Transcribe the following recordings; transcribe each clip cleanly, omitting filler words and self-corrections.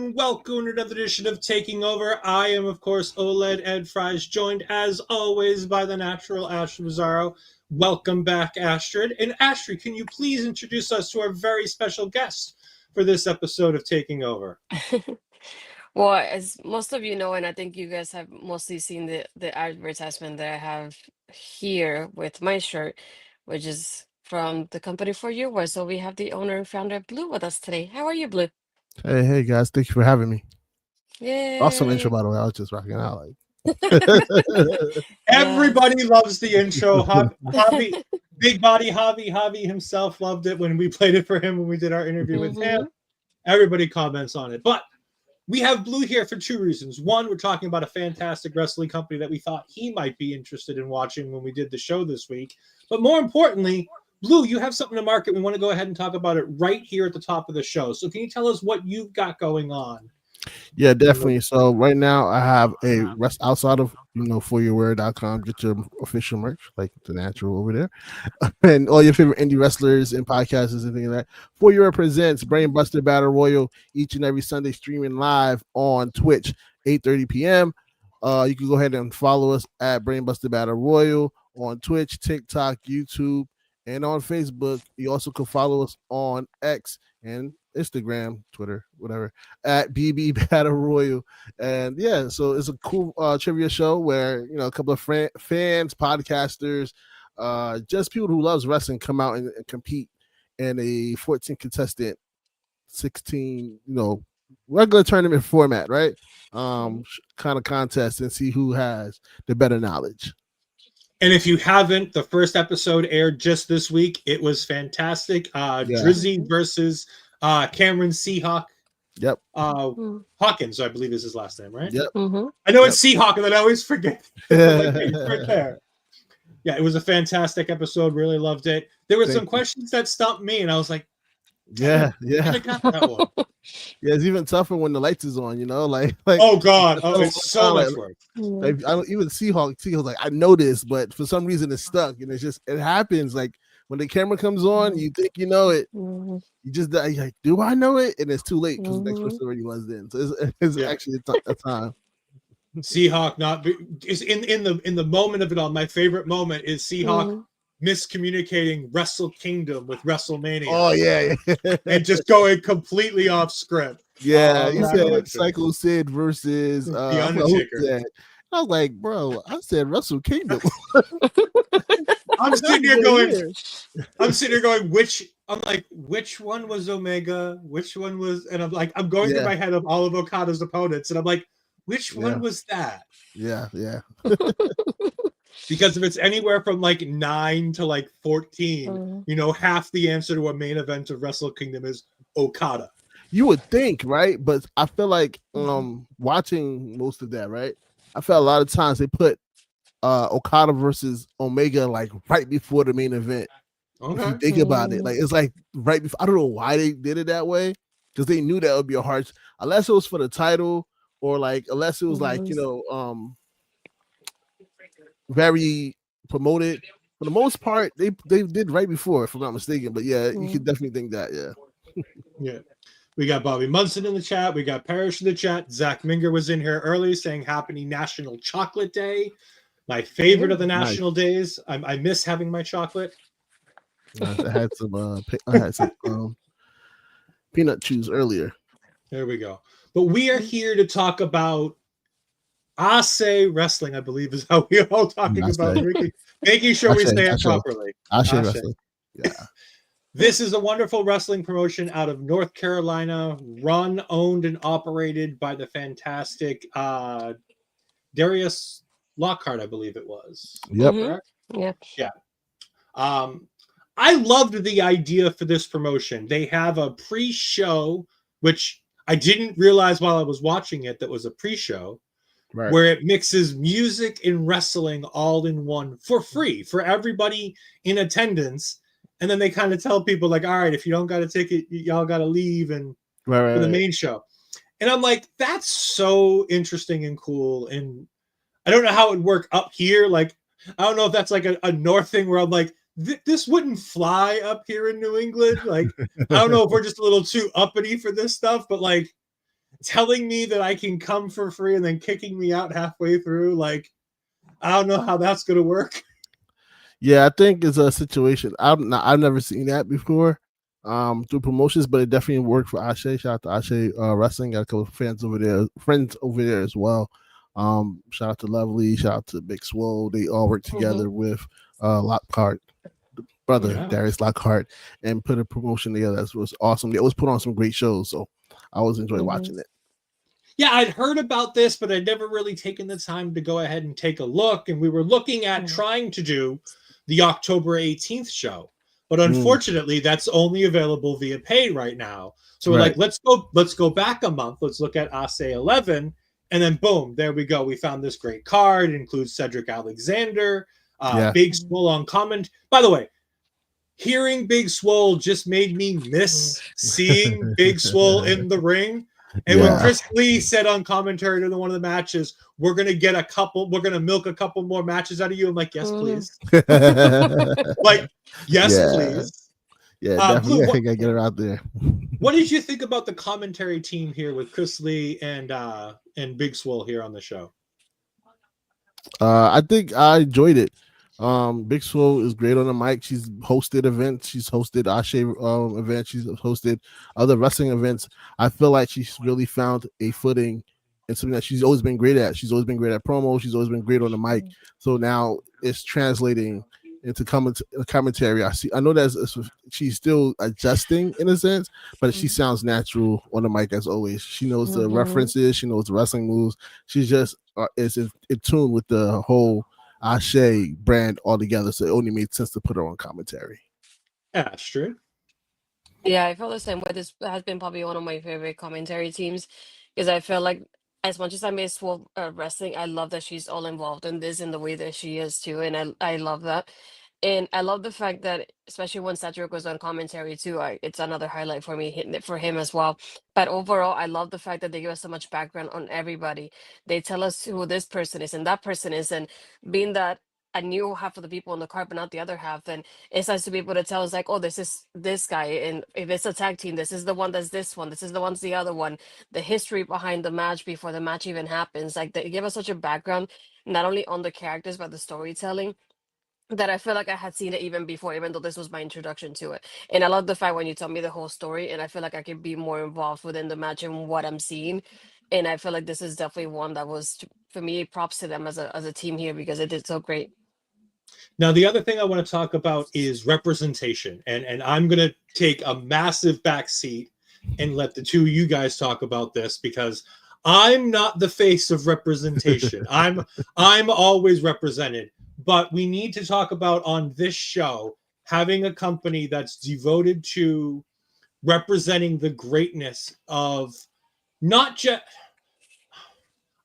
and welcome to another edition of Taking Over. I am, of course, OLED Ed Fries, joined as always by the natural Astrid Mazzaro. Welcome back, Astrid. And Astrid, can you please introduce us to our very special guest for this episode of Taking Over? Well, as most of you know, and I think you guys have mostly seen the advertisement that I have here with my shirt, which is from the company For Your Words. So we have the owner and founder of Blue with us today. How are you, Blue? Hey guys, thank you for having me. Yeah. Awesome intro, by the way. I was just rocking out like. Everybody loves the intro. Javi, Big Body Javi himself loved it when we played it for him when we did our interview with him. Everybody comments on it, but we have Blue here for two reasons. One, we're talking about a fantastic wrestling company that we thought he might be interested in watching when we did the show this week. But more importantly, Blue, you have something to market. We want to go ahead and talk about it right here at the top of the show. So can you tell us what you've got going on? Yeah, definitely. So right now I have a rest outside of foryourword.com. Get your official merch, like the natural over there, and all your favorite indie wrestlers and podcasters and things like that. For Your Word presents Brainbuster Battle Royal each and every Sunday, streaming live on Twitch, 8:30 p.m. You can go ahead and follow us at Brainbuster Battle Royal on Twitch, TikTok, YouTube, and on Facebook. You also can follow us on X and Instagram, Twitter, whatever, at BB Battle Royal. And yeah, so it's a cool trivia show where a couple of fans, podcasters, just people who loves wrestling come out and compete in a 14 contestant 16 regular tournament format, right? Kind of contest, and see who has the better knowledge. And if you haven't, the first episode aired just this week. It was fantastic. Drizzy versus Cameron Seahawk. Yep. Hawkins, I believe is his last name, right? Yep. I know it's Seahawk, and then I always forget. Right there. Yeah, it was a fantastic episode. Really loved it. There were some questions that stumped me, and I was like, yeah. I got that one. Yeah, it's even tougher when the lights is on, like oh god, it's so much work. Like, I don't even Seahawks like I know this, but for some reason it's stuck, and it happens. Like when the camera comes on, you think you know it, you just you're like, do I know it? And it's too late because the next person already was in. So it's actually a time. Seahawk is in the moment of it all. My favorite moment is Seahawk miscommunicating Wrestle Kingdom with WrestleMania. Oh yeah. And just going completely off script. Yeah, you said Psycho Sid versus The Undertaker. I was like, bro, I said Wrestle Kingdom. I'm sitting here going, which one was Omega? Which one was, and I'm going through my head of all of Okada's opponents, and I'm like, which one was that? Yeah. Because if it's anywhere from 9 to 14, half the answer to a main event of Wrestle Kingdom is Okada. You would think, right? But I feel like watching most of that, right? I felt a lot of times they put Okada versus Omega right before the main event. Okay. If you think about it, it's right before. I don't know why they did it that way, because they knew that would be a hard, unless it was for the title or unless it was very promoted. For the most part, they did right before, if I'm not mistaken. But yeah, you could definitely think that. Yeah. We got Bobby Munson in the chat. We got Parrish in the chat. Zach Minger was in here early saying Happy National Chocolate Day. My favorite of the national days. I miss having my chocolate. I had some peanut chews earlier. There we go. But we are here to talk about Ase Wrestling, I believe is how we're all talking about. Making sure we say it properly. Ase Wrestling. Yeah. This is a wonderful wrestling promotion out of North Carolina, run, owned, and operated by the fantastic Darius Lockhart, I believe it was. Yep. Yeah. I loved the idea for this promotion. They have a pre-show, which I didn't realize while I was watching it that was a pre-show, where it mixes music and wrestling all in one for free for everybody in attendance. And then they kind of tell people all right, if you don't got a ticket, y'all got to leave and for the main show. And I'm like, that's so interesting and cool. And I don't know how it would work up here. I don't know if that's a North thing where I'm like, this wouldn't fly up here in New England. I don't know if we're just a little too uppity for this stuff, but telling me that I can come for free and then kicking me out halfway through. Like, I don't know how that's gonna work. Yeah, I think it's a situation. I've never seen that before through promotions, but it definitely worked for Ashe. Shout out to Ashe Wrestling. Got a couple of friends over there as well. Shout out to Lovely, shout out to Big Swole. They all work together with Lockhart, brother Darius Lockhart, and put a promotion together. That was awesome. They always put on some great shows, so I always enjoy watching it. Yeah, I'd heard about this, but I'd never really taken the time to go ahead and take a look. And we were looking at trying to do the October 18th show, but unfortunately, that's only available via pay right now. So we're like, let's go back a month. Let's look at Ase 11, and then boom, there we go. We found this great card. It includes Cedric Alexander, Big Swole on comment. By the way, hearing Big Swole just made me miss seeing Big Swole in the ring. And when Chris Lee said on commentary to one of the matches, we're going to milk a couple more matches out of you. I'm like, yes, please. Like, yes, please. Yeah, definitely. I think I get her out there. What did you think about the commentary team here with Chris Lee and Big Swole here on the show? I think I enjoyed it. Big Swole is great on the mic. She's hosted events. She's hosted Ashe events. She's hosted other wrestling events. I feel like she's really found a footing in something that she's always been great at. She's always been great at promo. She's always been great on the mic. So now it's translating into commentary. I know that she's still adjusting in a sense, but she sounds natural on the mic as always. She knows the references. She knows the wrestling moves. She's just is in tune with the whole Ashe brand altogether, so it only made sense to put her on commentary. That's true. Yeah, I feel the same way. This has been probably one of my favorite commentary teams because I feel like as much as I miss wrestling, I love that she's all involved in this in the way that she is too, and I love that. And I love the fact that, especially when Cedric was on commentary too, it's another highlight for me, hitting it for him as well. But overall, I love the fact that they give us so much background on everybody. They tell us who this person is and that person is, and being that I knew half of the people on the card, but not the other half. And it's nice to be able to tell us like, oh, this is this guy. And if it's a tag team, this is the one that's this one. This is the one's the other one. The history behind the match before the match even happens. Like they give us such a background, not only on the characters, but the storytelling, that I feel like I had seen it even before, even though this was my introduction to it. And I love the fact when you tell me the whole story, and I feel like I could be more involved within the match and what I'm seeing. And I feel like this is definitely one that was, for me, props to them as a team here because it did so great. Now, the other thing I want to talk about is representation. And I'm going to take a massive backseat and let the two of you guys talk about this because I'm not the face of representation. I'm always represented. But we need to talk about on this show having a company that's devoted to representing the greatness of not just.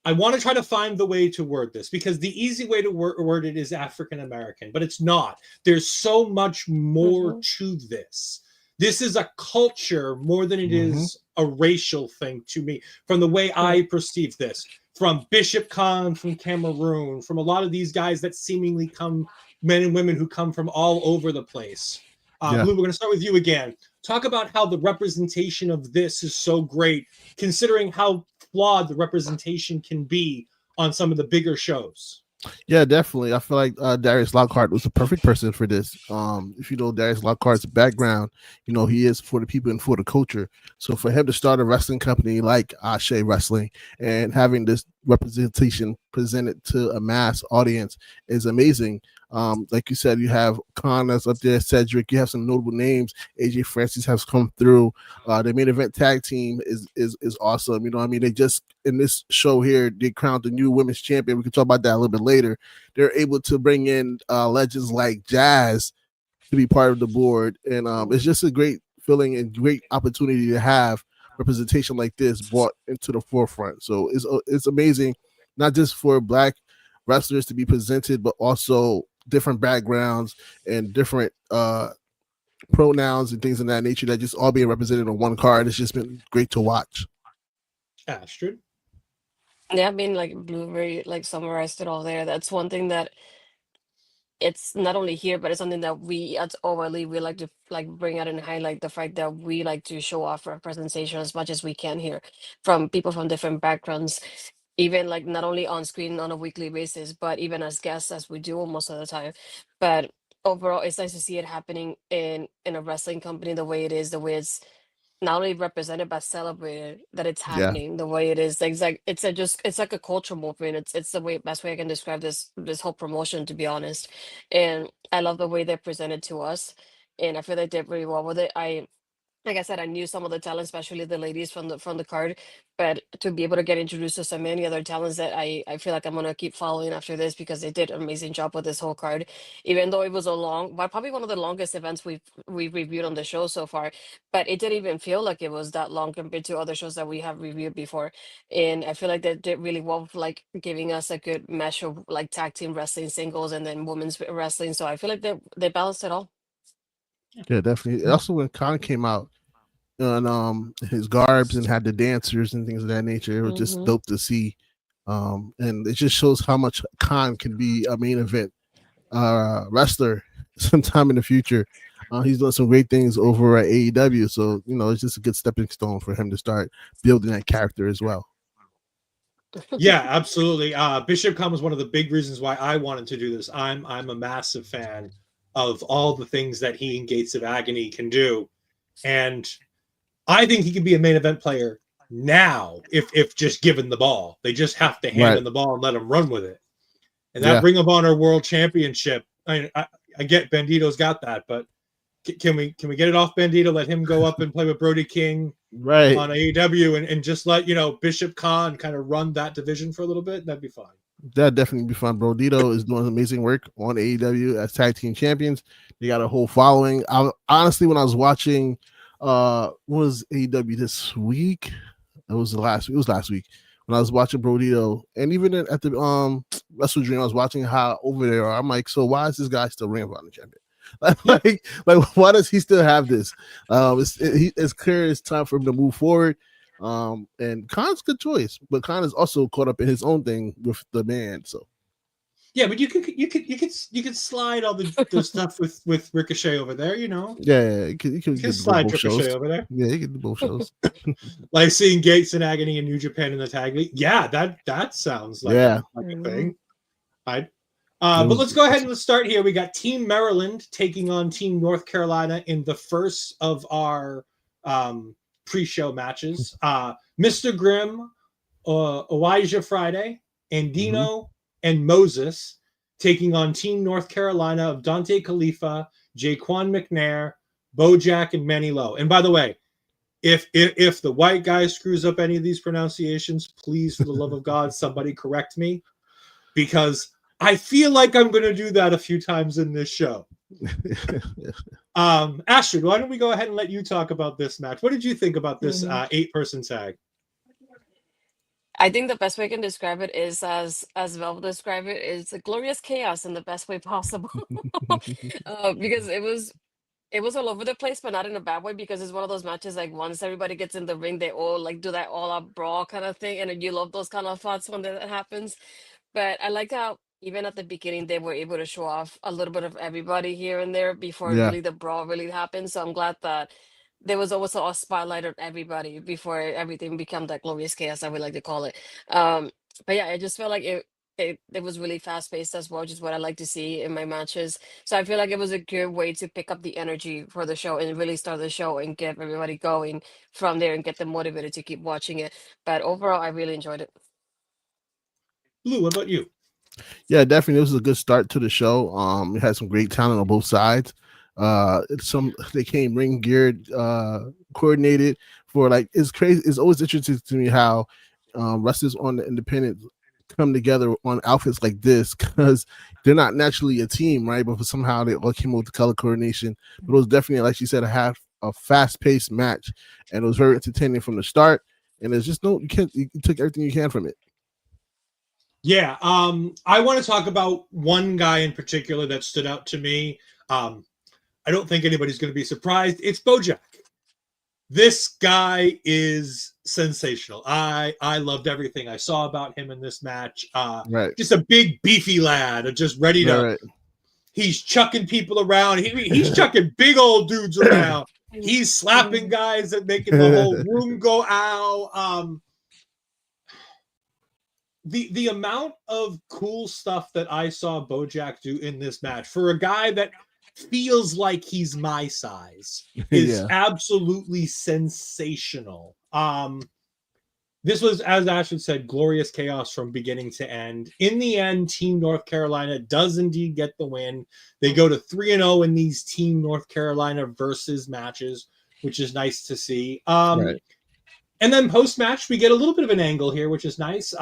I want to try to find the way to word this because the easy way to word it is African American, but it's not. There's so much more to this. This is a culture more than it is a racial thing to me, from the way I perceive this. From Bishop Khan, from Cameroon, from a lot of these guys that seemingly come, men and women who come from all over the place. Blue, we're going to start with you again. Talk about how the representation of this is so great, considering how flawed the representation can be on some of the bigger shows. Yeah, definitely. I feel like Darius Lockhart was the perfect person for this. If you know Darius Lockhart's background, you know he is for the people and for the culture. So for him to start a wrestling company like Ashe Wrestling and having this representation presented to a mass audience is amazing. Like you said, you have Kaun that's up there, Cedric. You have some notable names. AJ Francis has come through. The main event tag team is awesome. You know what I mean? They just in this show here, they crowned the new women's champion. We can talk about that a little bit later. They're able to bring in legends like Jazz to be part of the board, and it's just a great feeling and great opportunity to have representation like this brought into the forefront. So it's amazing, not just for Black wrestlers to be presented, but also different backgrounds and different pronouns and things of that nature that just all being represented on one card. It's just been great to watch. Astrid? Yeah, I mean, like Blue very like summarized it all there. That's one thing that it's not only here, but it's something that we at Overly we like to like bring out and highlight the fact that we like to show off representation as much as we can here from people from different backgrounds, even like not only on screen on a weekly basis, but even as guests as we do most of the time. But overall, it's nice to see it happening in a wrestling company the way it is, the way it's not only represented but celebrated that it's Yeah, happening the way it is. Like it's a just it's like a cultural movement. It's the way best way I can describe this whole promotion, to be honest. And I love the way they presented to us, and I feel they did really well with it. I like I said, I knew some of the talents, especially the ladies from the card, but to be able to get introduced to so many other talents that I feel like I'm gonna keep following after this because they did an amazing job with this whole card, even though it was a long, well, probably one of the longest events we've reviewed on the show so far, but it didn't even feel like it was that long compared to other shows that we have reviewed before, and I feel like they did really well with, like giving us a good mesh of like tag team wrestling, singles, and then women's wrestling. So I feel like they balanced it all. yeah, definitely. Also, when Kaun came out and his garbs and had the dancers and things of that nature, it was just dope to see. And it just shows how much Kaun can be a main event wrestler sometime in the future. He's done some great things over at AEW, so it's just a good stepping stone for him to start building that character as well. Yeah, absolutely. Bishop Kaun was one of the big reasons why I wanted to do this. I'm a massive fan of all the things that he and Gates of Agony can do, and I think he could be a main event player now if just given the ball. They just have to hand him the ball and let him run with it. And that Ring of Honor World Championship, I get Bandito's got that, but can we get it off Bandito? Let him go up and play with Brody King on AEW and just let Bishop Kaun kind of run that division for a little bit. That'd be fun. That'd definitely be fun. Bandito is doing amazing work on AEW as tag team champions. They got a whole following. Honestly, when I was watching was AEW this week? It was last week when I was watching Bandito, and even at the Wrestle Dream, I was watching how over there. I'm like, so why is this guy still Ring of Honor champion? like why does he still have this? It's clear it's time for him to move forward. And Kaun's a good choice, but Kaun is also caught up in his own thing with the man. So yeah, but you could slide all the stuff with Ricochet over there, Yeah, you can slide both Ricochet shows. over there. Yeah, you can do both shows. Like seeing Gates and Agony in New Japan in the tag league. Yeah, that sounds like a thing. But let's go ahead and let's start here. We got Team Maryland taking on Team North Carolina in the first of our pre-show matches. Mr. Grimm, Olijah Friday, Andino, and Moses taking on Team North Carolina of Dontay Khalifah, Jha'Quan McNair, Bojack, and Manny Lowe. And by the way, if the white guy screws up any of these pronunciations, please, for the love of God, somebody correct me, because I feel like I'm going to do that a few times in this show. Astrid, why don't we go ahead and let you talk about this match? What did you think about this 8-person tag? I think the best way I can describe it is as Vel described it, is a glorious chaos in the best way possible. Because it was all over the place, but not in a bad way, because it's one of those matches like once everybody gets in the ring, they all like do that all out brawl kind of thing, and you love those kind of thoughts when that happens. But I like how even at the beginning they were able to show off a little bit of everybody here and there before really the brawl really happened. So I'm glad that there was also a spotlight on everybody before everything became that glorious chaos I would like to call it. But yeah, I just felt like it was really fast paced as well, which is what I like to see in my matches. So I feel like it was a good way to pick up the energy for the show and really start the show and get everybody going from there and get them motivated to keep watching it. But overall, I really enjoyed it. Lou, what about you? Yeah, definitely. This was a good start to the show. It had some great talent on both sides. They came ring geared, coordinated for it's crazy. It's always interesting to me how wrestlers on the independent come together on outfits like this, because they're not naturally a team, right? But somehow they all came up with the color coordination. But it was definitely, like she said, a fast paced match, and it was very entertaining from the start. And there's just you took everything you can from it. Yeah, I want to talk about one guy in particular that stood out to me. I don't think anybody's going to be surprised. It's Bojack. This guy is sensational. I loved everything I saw about him in this match. Just a big, beefy lad, just ready to. He's chucking people around. He's chucking big old dudes around. He's slapping guys and making the whole room go ow. The amount of cool stuff that I saw Bojack do in this match for a guy that feels like he's my size is absolutely sensational. This was, as Ashton said, glorious chaos from beginning to end. In the end, Team North Carolina does indeed get the win. They go to 3-0 in these Team North Carolina versus matches, which is nice to see. And then post-match, we get a little bit of an angle here, which is nice.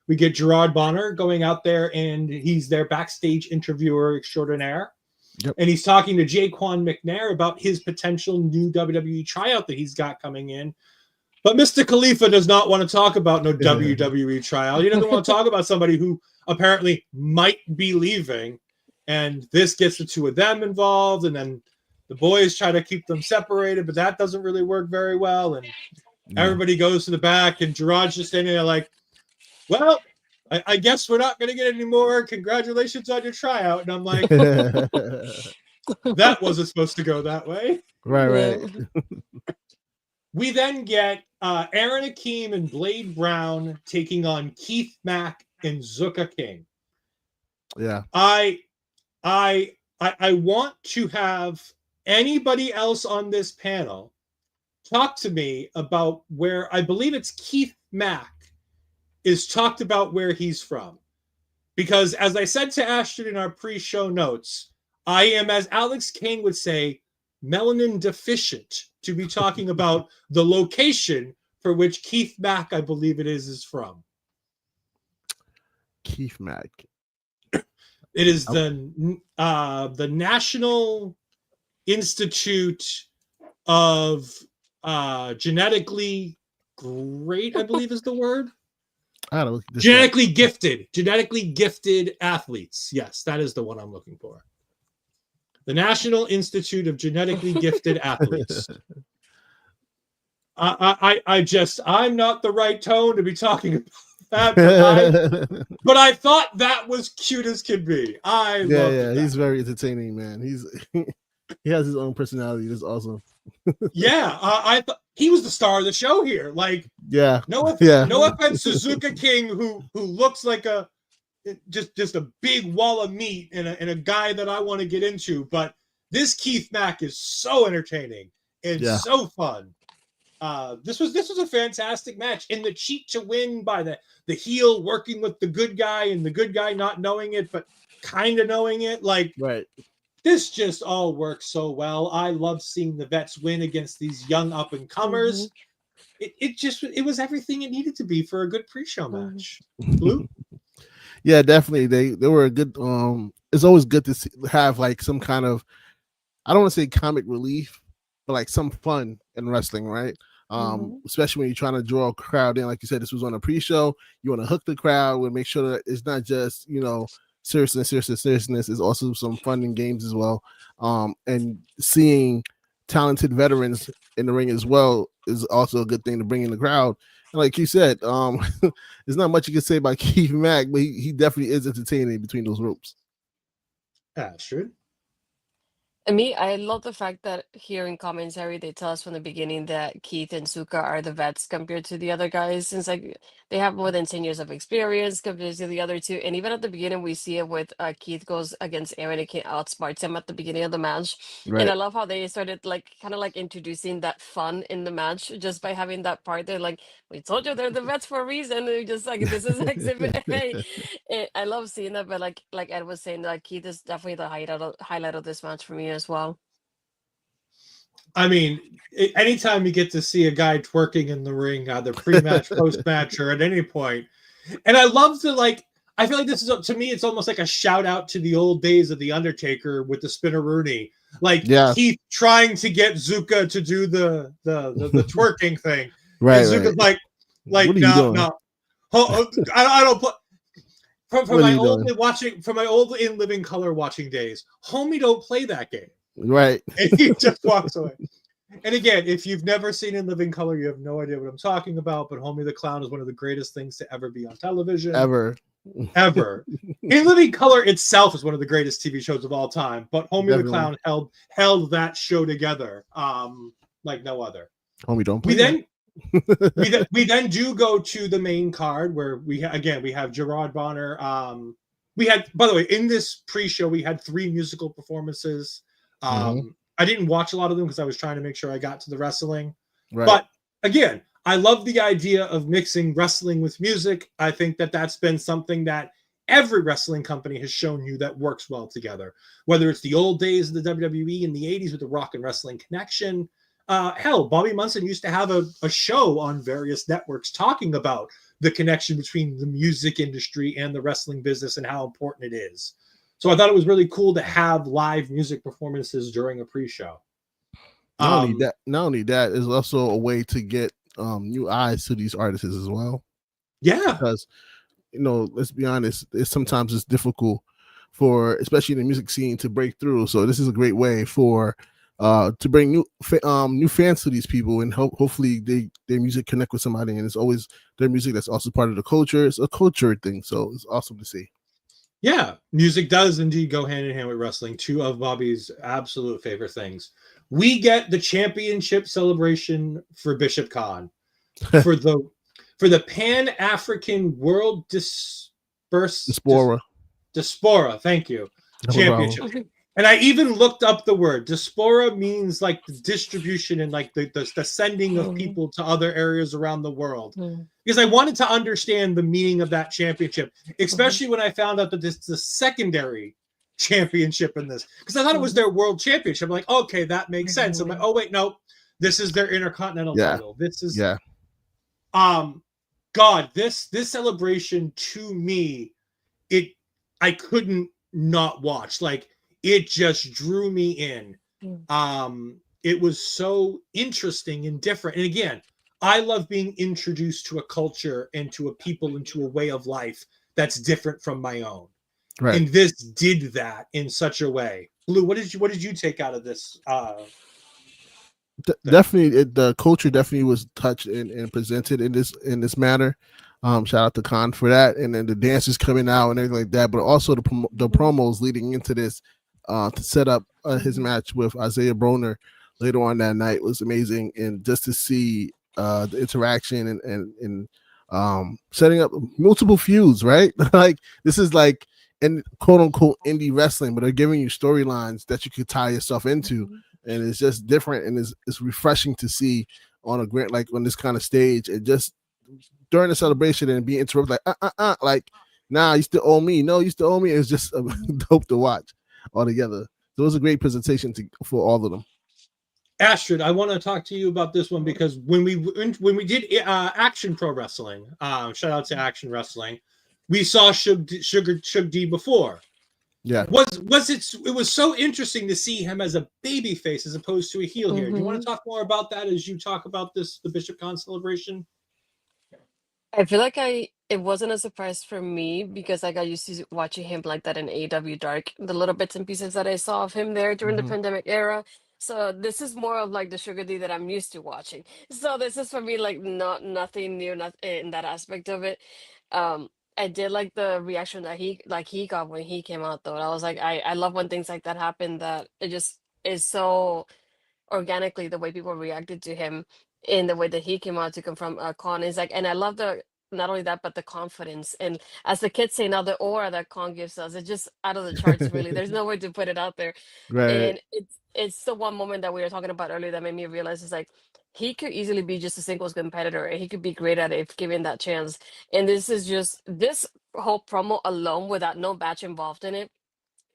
We get Gerard Bonner going out there, and he's their backstage interviewer extraordinaire. Yep. And he's talking to Jha'Quan McNair about his potential new WWE tryout that he's got coming in. But Mr. Khalifah does not want to talk about no WWE tryout. He doesn't want to talk about somebody who apparently might be leaving. And this gets the two of them involved. And then the boys try to keep them separated, but that doesn't really work very well. And everybody goes to the back, and Gerard's just standing there like, well, I guess we're not going to get any more. Congratulations on your tryout. And I'm like, that wasn't supposed to go that way. Right. We then get Aaron Akeem and Blade Brown taking on Keith Mack and Zuka King. Yeah. I want to have anybody else on this panel talk to me about where I believe it's Keith Mack is talked about where he's from. Because as I said to Ashton in our pre-show notes, I am, as Alex Kane would say, melanin deficient to be talking about the location for which Keith Mack, I believe it is from. Keith Mack. It is the National Institute of Genetically Great, I believe is the word. I don't know. Genetically gifted athletes. Yes, that is the one I'm looking for. The National Institute of Genetically Gifted Athletes. I'm not the right tone to be talking about that, but I thought that was cute as could be. He's very entertaining, man. He has his own personality. That's awesome. I thought he was the star of the show here. Like, no offense to Zuka King, who looks like just a big wall of meat and a guy that I want to get into, but this Keith Mack is so entertaining and so fun. This was a fantastic match, and the cheat to win by the heel working with the good guy and the good guy not knowing it but kind of knowing it. Like, right. This just all works so well. I love seeing the vets win against these young up and comers. Mm-hmm. It was everything it needed to be for a good pre-show match. Blue? Yeah, definitely. They were a good. It's always good to have like some kind of, I don't want to say comic relief, but like some fun in wrestling, right? Especially when you're trying to draw a crowd in. Like you said, this was on a pre-show. You want to hook the crowd and make sure that it's not just, seriousness. Is also some fun and games as well. And seeing talented veterans in the ring as well is also a good thing to bring in the crowd. And like you said, there's not much you can say about Keith Mack, but he definitely is entertaining between those ropes. That's true. And I love the fact that here in commentary they tell us from the beginning that Keith and Zuka are the vets compared to the other guys, since like they have more than 10 years of experience compared to the other two. And even at the beginning we see it with Keith goes against Aaron and Keith outsmarts him at the beginning of the match. Right. And I love how they started like kind of like introducing that fun in the match just by having that part. They're like, we told you they're the vets for a reason. They're just like, this is exhibit A. And I love seeing that, but like Ed was saying, like Keith is definitely the highlight of this match for me as well. I mean, anytime you get to see a guy twerking in the ring, either pre-match, post-match, or at any point, and I love to I feel like this is, to me, it's almost like a shout out to the old days of the Undertaker with the Spinneroonie, Keith trying to get Zuka to do the twerking thing, right? And Zuka's like no, I don't play. From my old In Living Color watching days, homie don't play that game. Right. And he just walks away. And again, if you've never seen In Living Color, you have no idea what I'm talking about, but Homie the Clown is one of the greatest things to ever be on television. Ever. ever. In Living Color itself is one of the greatest TV shows of all time, but Homie the Clown held that show together like no other. Homie, don't play. We then do go to the main card where we have Gerard Bonner. We had, by the way, in this pre-show we had 3 musical performances. I didn't watch a lot of them because I was trying to make sure I got to the wrestling. Right. But again, I love the idea of mixing wrestling with music. I think that that's been something that every wrestling company has shown you that works well together. Whether it's the old days of the WWE in the 80s with the Rock and Wrestling Connection. Hell, Bobby Munson used to have a show on various networks talking about the connection between the music industry and the wrestling business and how important it is. So I thought it was really cool to have live music performances during a pre-show. Not only that, is also a way to get new eyes to these artists as well. Yeah, because let's be honest, sometimes it's difficult for, especially in the music scene, to break through. So this is a great way for to bring new fans to these people, and hopefully their music connect with somebody, and it's always their music that's also part of the culture. It's a culture thing, so it's awesome to see. Yeah, music does indeed go hand in hand with wrestling. 2 of Bobby's absolute favorite things. We get the championship celebration for Bishop Kaun for the Pan-Afrikan World Diaspora. Thank you. No championship. problem. And I even looked up the word. Diaspora means like the distribution and like the sending of people to other areas around the world. Because I wanted to understand the meaning of that championship, especially when I found out that this is the secondary championship in this. Because I thought it was their world championship. I'm like, okay, that makes sense. I'm like, oh wait, no, this is their intercontinental title. This is God, this celebration to me, I couldn't not watch. Like, it just drew me in. It was so interesting and different. And again, I love being introduced to a culture and to a people and to a way of life that's different from my own. Right. And this did that in such a way. Blue, what did you take out of this? Definitely, the culture definitely was touched and presented in this manner. Shout out to Kaun for that, and then the dancers coming out and everything like that. But also the promos leading into this to set up his match with Isaiah Broner later on that night was amazing, and just to see the interaction and setting up multiple feuds, right? Like, this is like in quote unquote indie wrestling, but they're giving you storylines that you could tie yourself into, and it's just different, and it's refreshing to see on a grant like on this kind of stage, and just during the celebration and being interrupted like nah, you still owe me. No, you still owe me. It's just dope to watch altogether. So it was a great presentation for all of them. Astrid, I want to talk to you about this one because when we did Action Pro Wrestling, shout out to Action Wrestling, we saw Shug D before. Yeah, it was so interesting to see him as a baby face as opposed to a heel here. Do you want to talk more about that as you talk about the Bishop Kaun celebration? I feel like it wasn't a surprise for me because I got used to watching him like that in AEW Dark, the little bits and pieces that I saw of him there during the pandemic era. So this is more of like the Sugar D that I'm used to watching. So this is for me like nothing new, not in that aspect of it. I did like the reaction that he got when he came out though. I was like, I love when things like that happen, that it just is so organically the way people reacted to him in the way that he came out to confront Kaun is like, and I love not only that but the confidence, and as the kids say now, the aura that Kaun gives us, it's just out of the charts. Really, there's no way to put it out there. right. And it's the one moment that we were talking about earlier that made me realize is like he could easily be just a singles competitor and he could be great at it if given that chance. And this is just this whole promo alone without no match involved in it,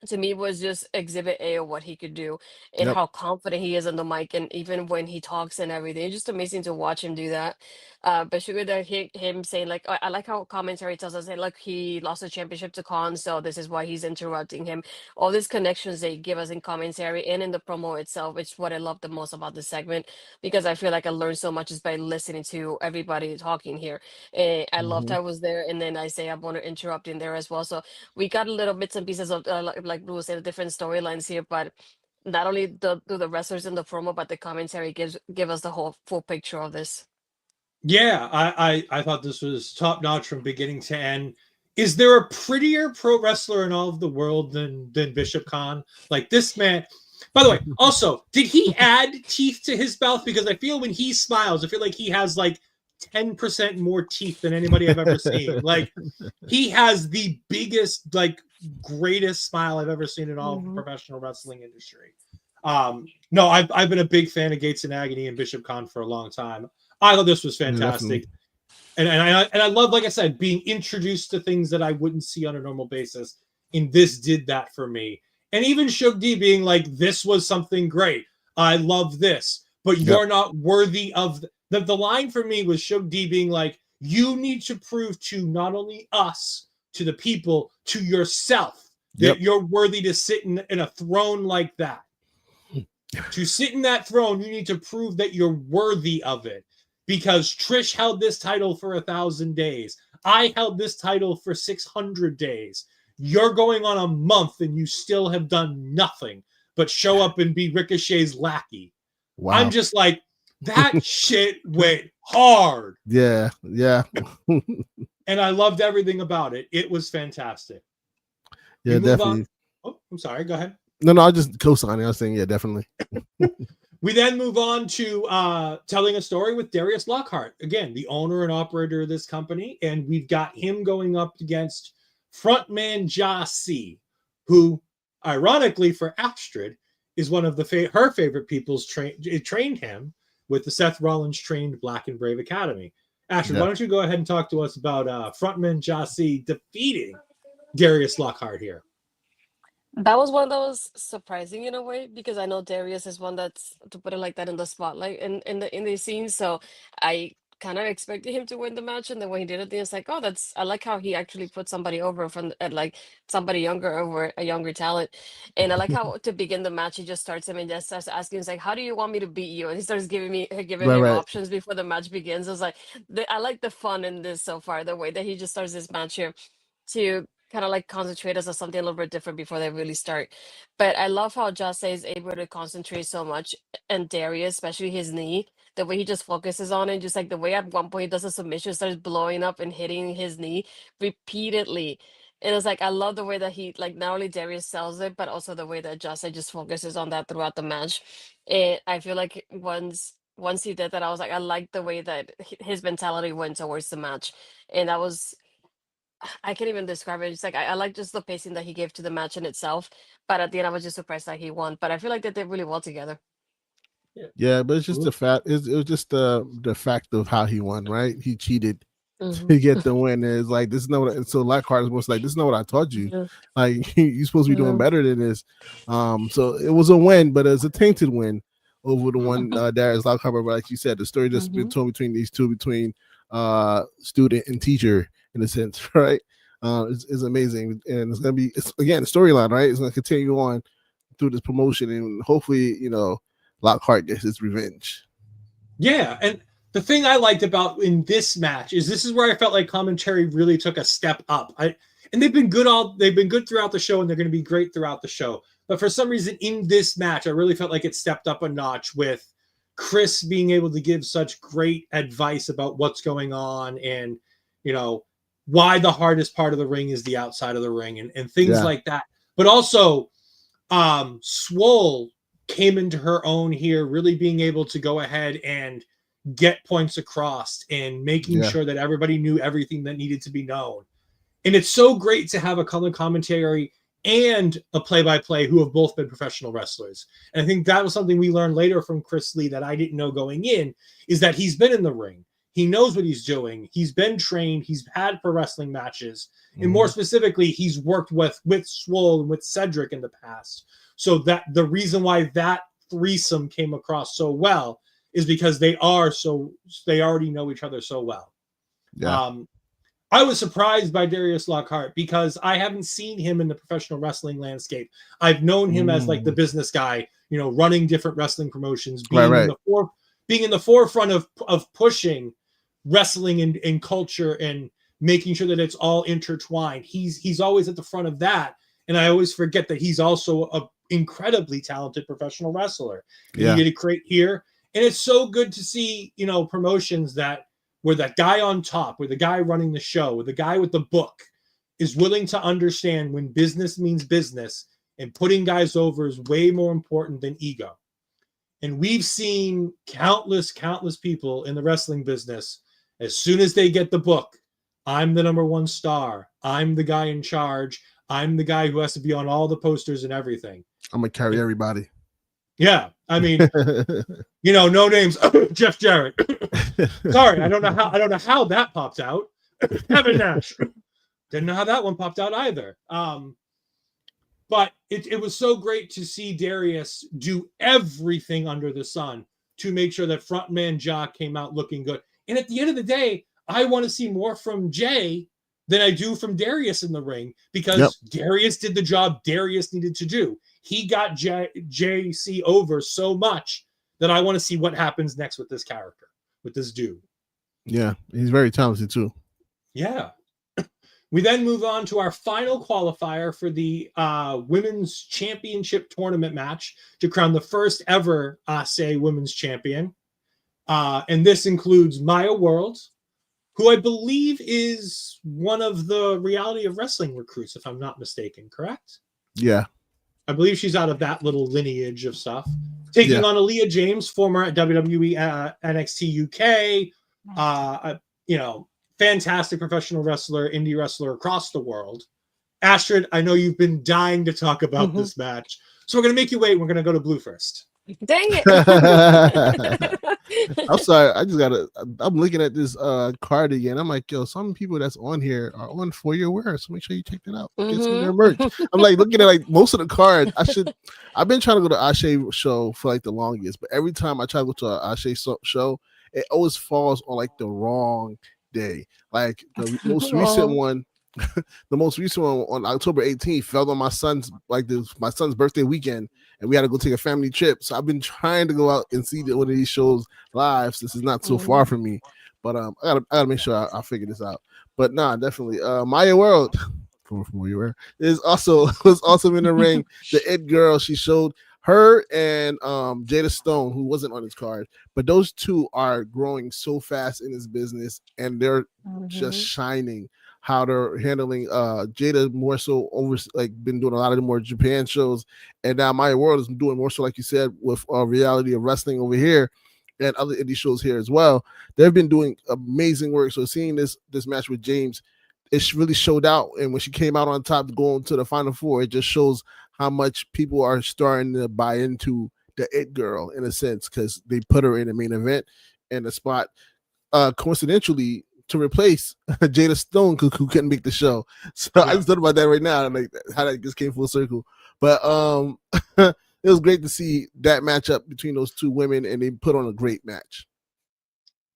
to me, was just exhibit A of what he could do and how confident he is on the mic, and even when he talks and everything, it's just amazing to watch him do that. But sugar that him saying like, I like how commentary tells us that like he lost the championship to Kaun, so this is why he's interrupting him. All these connections they give us in commentary and in the promo itself, it's what I love the most about this segment, because I feel like I learned so much just by listening to everybody talking here. And I loved I was there, and then I say I want to interrupt in there as well. So we got a little bits and pieces of like Blue said, different storylines here, but not only do the wrestlers in the promo, but the commentary give us the whole full picture of this. Yeah, I thought this was top notch from beginning to end. is there a prettier pro wrestler in all of the world than Bishop Kaun? Like this man. By the way, also, did he add teeth to his mouth? Because I feel when he smiles, I feel like he has like 10% more teeth than anybody I've ever seen. Like he has the biggest, like greatest smile I've ever seen in all of the professional wrestling industry. No, I've been a big fan of Gates and Agony and Bishop Kaun for a long time. I thought this was fantastic. Yeah, and I love, like I said, being introduced to things that I wouldn't see on a normal basis. And this did that for me. And even Shug D being like, this was something great. I love this, but you're not worthy of the line for me was Shug D being like, you need to prove to not only us, to the people, to yourself that you're worthy to sit in a throne like that. To sit in that throne, you need to prove that you're worthy of it. Because Trish held this title for 1,000 days. I held this title for 600 days. You're going on a month and you still have done nothing but show up and be Ricochet's lackey. Wow. I'm just like, that shit went hard. Yeah. And I loved everything about it. It was fantastic. Yeah, definitely. Oh, I'm sorry. Go ahead. No, I just co-signing. I was saying, yeah, definitely. We then move on to telling a story with Darius Lockhart. Again, the owner and operator of this company. And we've got him going up against frontman Jah-C, who, ironically for Astrid, is one of her favorite people's trained him with the Seth Rollins trained Black and Brave Academy. Astrid, why don't you go ahead and talk to us about frontman Jah-C defeating Darius Lockhart here? That was one that was surprising in a way, because I know Darius is one that's, to put it like that, in the spotlight in the scene. So I kind of expected him to win the match, and then when he did it, it's like, oh, I like how he actually put somebody over like somebody younger over a younger talent. And I like how to begin the match, he just starts him and just starts asking, he's like, how do you want me to beat you? And he starts giving him options before the match begins. I was like, I like the fun in this so far, the way that he just starts this match here to kind of like concentrate us on something a little bit different before they really start. But I love how Jah-C is able to concentrate so much, and Darius, especially his knee, the way he just focuses on it, just like the way at one point he does a submission, starts blowing up and hitting his knee repeatedly. And it's like, I love the way that he, like, not only Darius sells it, but also the way that Jah-C just focuses on that throughout the match. And I feel like once he did that, I was like, I like the way that his mentality went towards the match. And that was, I can't even describe it. It's like, I like just the pacing that he gave to the match in itself. But at the end, I was just surprised that he won. But I feel like they did really well together. Yeah, but it's just the fact. It was just the fact of how he won, right? He cheated to get the win. And it's like, this is not what. So Lockhart was most like, this is not what I taught you. Like, you're supposed to be doing better than this. So it was a win, but it's a tainted win over the one Darius Lockhart. But like you said, the story just been told between these two, between student and teacher, in a sense, right? It's amazing, and it's gonna be again the storyline, right? It's gonna continue on through this promotion, and hopefully, Lockhart gets his revenge. Yeah, and the thing I liked about in this match is this is where I felt like commentary really took a step up. And they've been good throughout the show, and they're going to be great throughout the show. But for some reason, in this match, I really felt like it stepped up a notch with Chris being able to give such great advice about what's going on, and why the hardest part of the ring is the outside of the ring, and things like that. But also, Swole came into her own here, really being able to go ahead and get points across and making sure that everybody knew everything that needed to be known. And it's so great to have a color commentary and a play-by-play who have both been professional wrestlers. And I think that was something we learned later from Chris Lee that I didn't know going in, is that he's been in the ring. He knows what he's doing. He's been trained. He's had pro wrestling matches. And more specifically, he's worked with Swole and with Cedric in the past. So that the reason why that threesome came across so well is because they already know each other so well. Yeah. I was surprised by Darius Lockhart because I haven't seen him in the professional wrestling landscape. I've known him as like the business guy, running different wrestling promotions, being in the forefront of pushing wrestling and culture and making sure that it's all intertwined. He's always at the front of that. And I always forget that he's also an incredibly talented professional wrestler. He did it great here. And it's so good to see, promotions where that guy on top, where the guy running the show, where the guy with the book is willing to understand when business means business, and putting guys over is way more important than ego. And we've seen countless people in the wrestling business, as soon as they get the book, I'm the number one star, I'm the guy in charge, I'm the guy who has to be on all the posters and everything. I'm gonna carry everybody. Yeah, I mean, no names. Jeff Jarrett. Sorry, I don't know how that popped out. Kevin Nash. Didn't know how that one popped out either. But it was so great to see Darius do everything under the sun to make sure that frontman Jah came out looking good. And at the end of the day, I want to see more from Jay than I do from Darius in the ring, because Darius did the job Darius needed to do. He got Jah-C over so much that I want to see what happens next with this character, with this dude. Yeah, he's very talented too. Yeah. We then move on to our final qualifier for the Women's Championship Tournament match to crown the first ever Ase Women's Champion. And this includes Maya World, who I believe is one of the Reality of Wrestling recruits, if I'm not mistaken, correct? Yeah. I believe she's out of that little lineage of stuff. Taking on Aleah James, former WWE NXT UK, fantastic professional wrestler, indie wrestler across the world. Astrid, I know you've been dying to talk about this match, so we're going to make you wait. We're going to go to Blue first. Dang it. I'm sorry. I'm looking at this card again. I'm like, yo, some people that's on here are on For Your Wear, so make sure you check that out. Get some of their merch. I'm like looking at like most of the cards. I've been trying to go to Ashe show for like the longest, but every time I try to go to an Ashe show, it always falls on like the wrong day. Like the most recent one, on October 18th fell on my son's birthday weekend, and we had to go take a family trip. So I've been trying to go out and see one of these shows live since it's not so far from me. But I gotta make sure I figure this out. But nah, definitely. Maya World from where you were was also in the ring. The It Girl, she showed her and Jada Stone, who wasn't on this card, but those two are growing so fast in this business, and they're just shining. How they're handling Jada more so over, like, been doing a lot of the more Japan shows, and now Maya World is doing more so, like you said, with Reality of Wrestling over here and other indie shows here as well. They've been doing amazing work. So seeing this match with James, it really showed out, and when she came out on top going to the Final Four, it just shows how much people are starting to buy into the It Girl in a sense, because they put her in the main event and the spot coincidentally to replace Jada Stone, who couldn't make the show. So I just thought about that right now, like how that just came full circle. But it was great to see that matchup between those two women, and they put on a great match.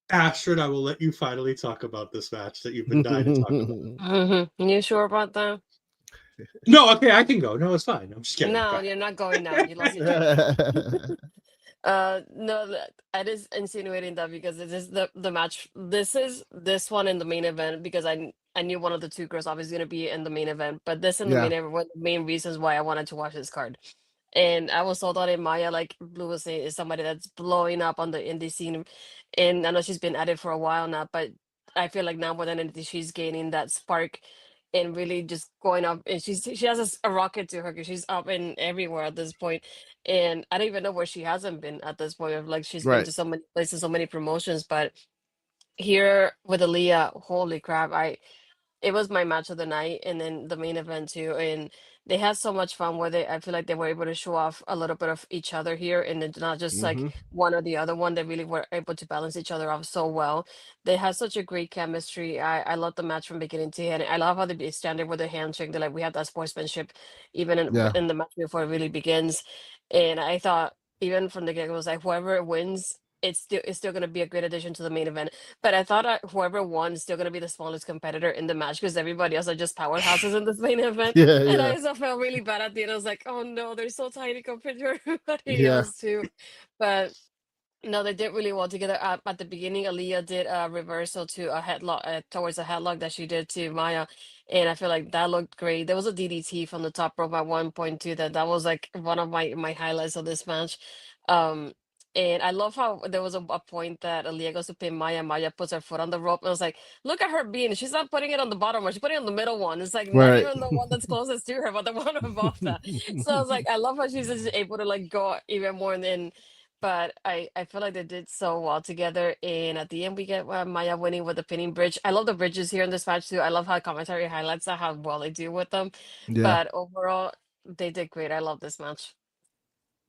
Astrid, I will let you finally talk about this match that you've been dying to talk about. You sure about that? No, okay, I can go. No, it's fine. I'm just kidding. No, you're not going now. You lost your job. No, I just insinuating that because this is the match. This one in the main event, because I knew one of the two girls obviously going to be in the main event, but this in the main event, one of the main reasons why I wanted to watch this card. And I was told that Maya, like Blue was saying, is somebody that's blowing up on the indie scene, and I know she's been at it for a while now, but I feel like now more than anything she's gaining that spark and really just going up, and she has a rocket to her because she's up and everywhere at this point. And I don't even know where she hasn't been at this point. Of like she's been to so many places, so many promotions, but here with Aleah, holy crap! It was my match of the night, and then the main event too. And they had so much fun with it. I feel like they were able to show off a little bit of each other here, and it's not just like one or the other one. They really were able to balance each other off so well. They had such a great chemistry. I love the match from beginning to end. I love how they stand there with a handshake. They're like, we have that sportsmanship even in the match before it really begins. And I thought even from the get-go, it was like whoever wins, it's still going to be a great addition to the main event. But I thought whoever won is still going to be the smallest competitor in the match, because everybody else are just powerhouses in this main event. And I also felt really bad at the end. I was like, oh no, they're so tiny compared to everybody else too. But no, they did really well together. At the beginning, Aleah did a reversal to a headlock, towards a headlock that she did to Maya. And I feel like that looked great. There was a DDT from the top rope at 1.2 that was like one of my highlights of this match. And I love how there was a point that Aleah goes to pin Maya. Maya puts her foot on the rope. And I was like, look at her being. She's not putting it on the bottom one. She's putting it on the middle one. It's like not Right. even the one that's closest to her, but the one above that. So I was like, I love how she's just able to like go even more in. But I feel like they did so well together. And at the end, we get Maya winning with the pinning bridge. I love the bridges here in this match too. I love how commentary highlights that, how well they do with them. Yeah. But overall, they did great. I love this match.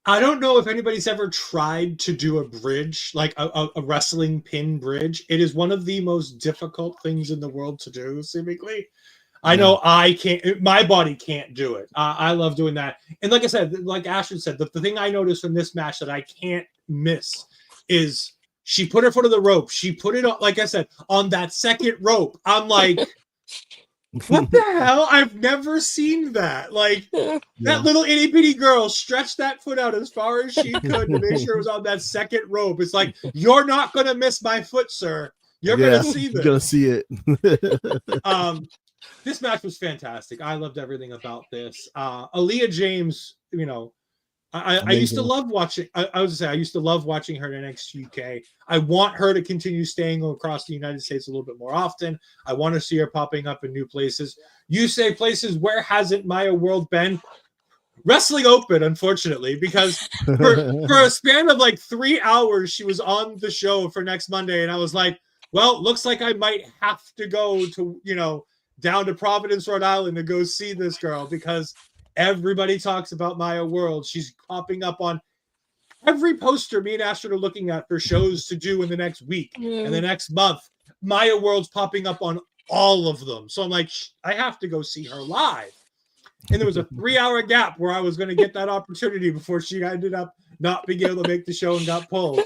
I don't know if anybody's ever tried to do a bridge, like a wrestling pin bridge. It is one of the most difficult things in the world to do, seemingly. I know I can't, my body can't do it. I love doing that. And like I said, like Ashton said, the thing I noticed from this match that I can't miss is she put her foot on the rope. She put it on, like I said, on that second rope. I'm like, what the hell? I've never seen that. Like, that little itty bitty girl stretched that foot out as far as she could to make sure it was on that second rope. It's like, you're not going to miss my foot, sir. You're going to see this. You're going to see it. This match was fantastic. I loved everything about this. Aleah James, you know, I used to love watching. I was to say I used to love watching her in NXT UK. I want her to continue staying across the United States a little bit more often. I want to see her popping up in new places. You say places, where hasn't Maya World been? Wrestling Open, unfortunately, because for a span of like 3 hours, she was on the show for next Monday, and I was like, well, looks like I might have to go to, you know, down to Providence, Rhode Island to go see this girl, because everybody talks about Maya World. She's popping up on every poster me and Astrid are looking at for shows to do in the next week and the next month. Maya World's popping up on all of them. So I'm like, I have to go see her live. And there was a 3-hour gap where I was going to get that opportunity before she ended up not being able to make the show and got pulled.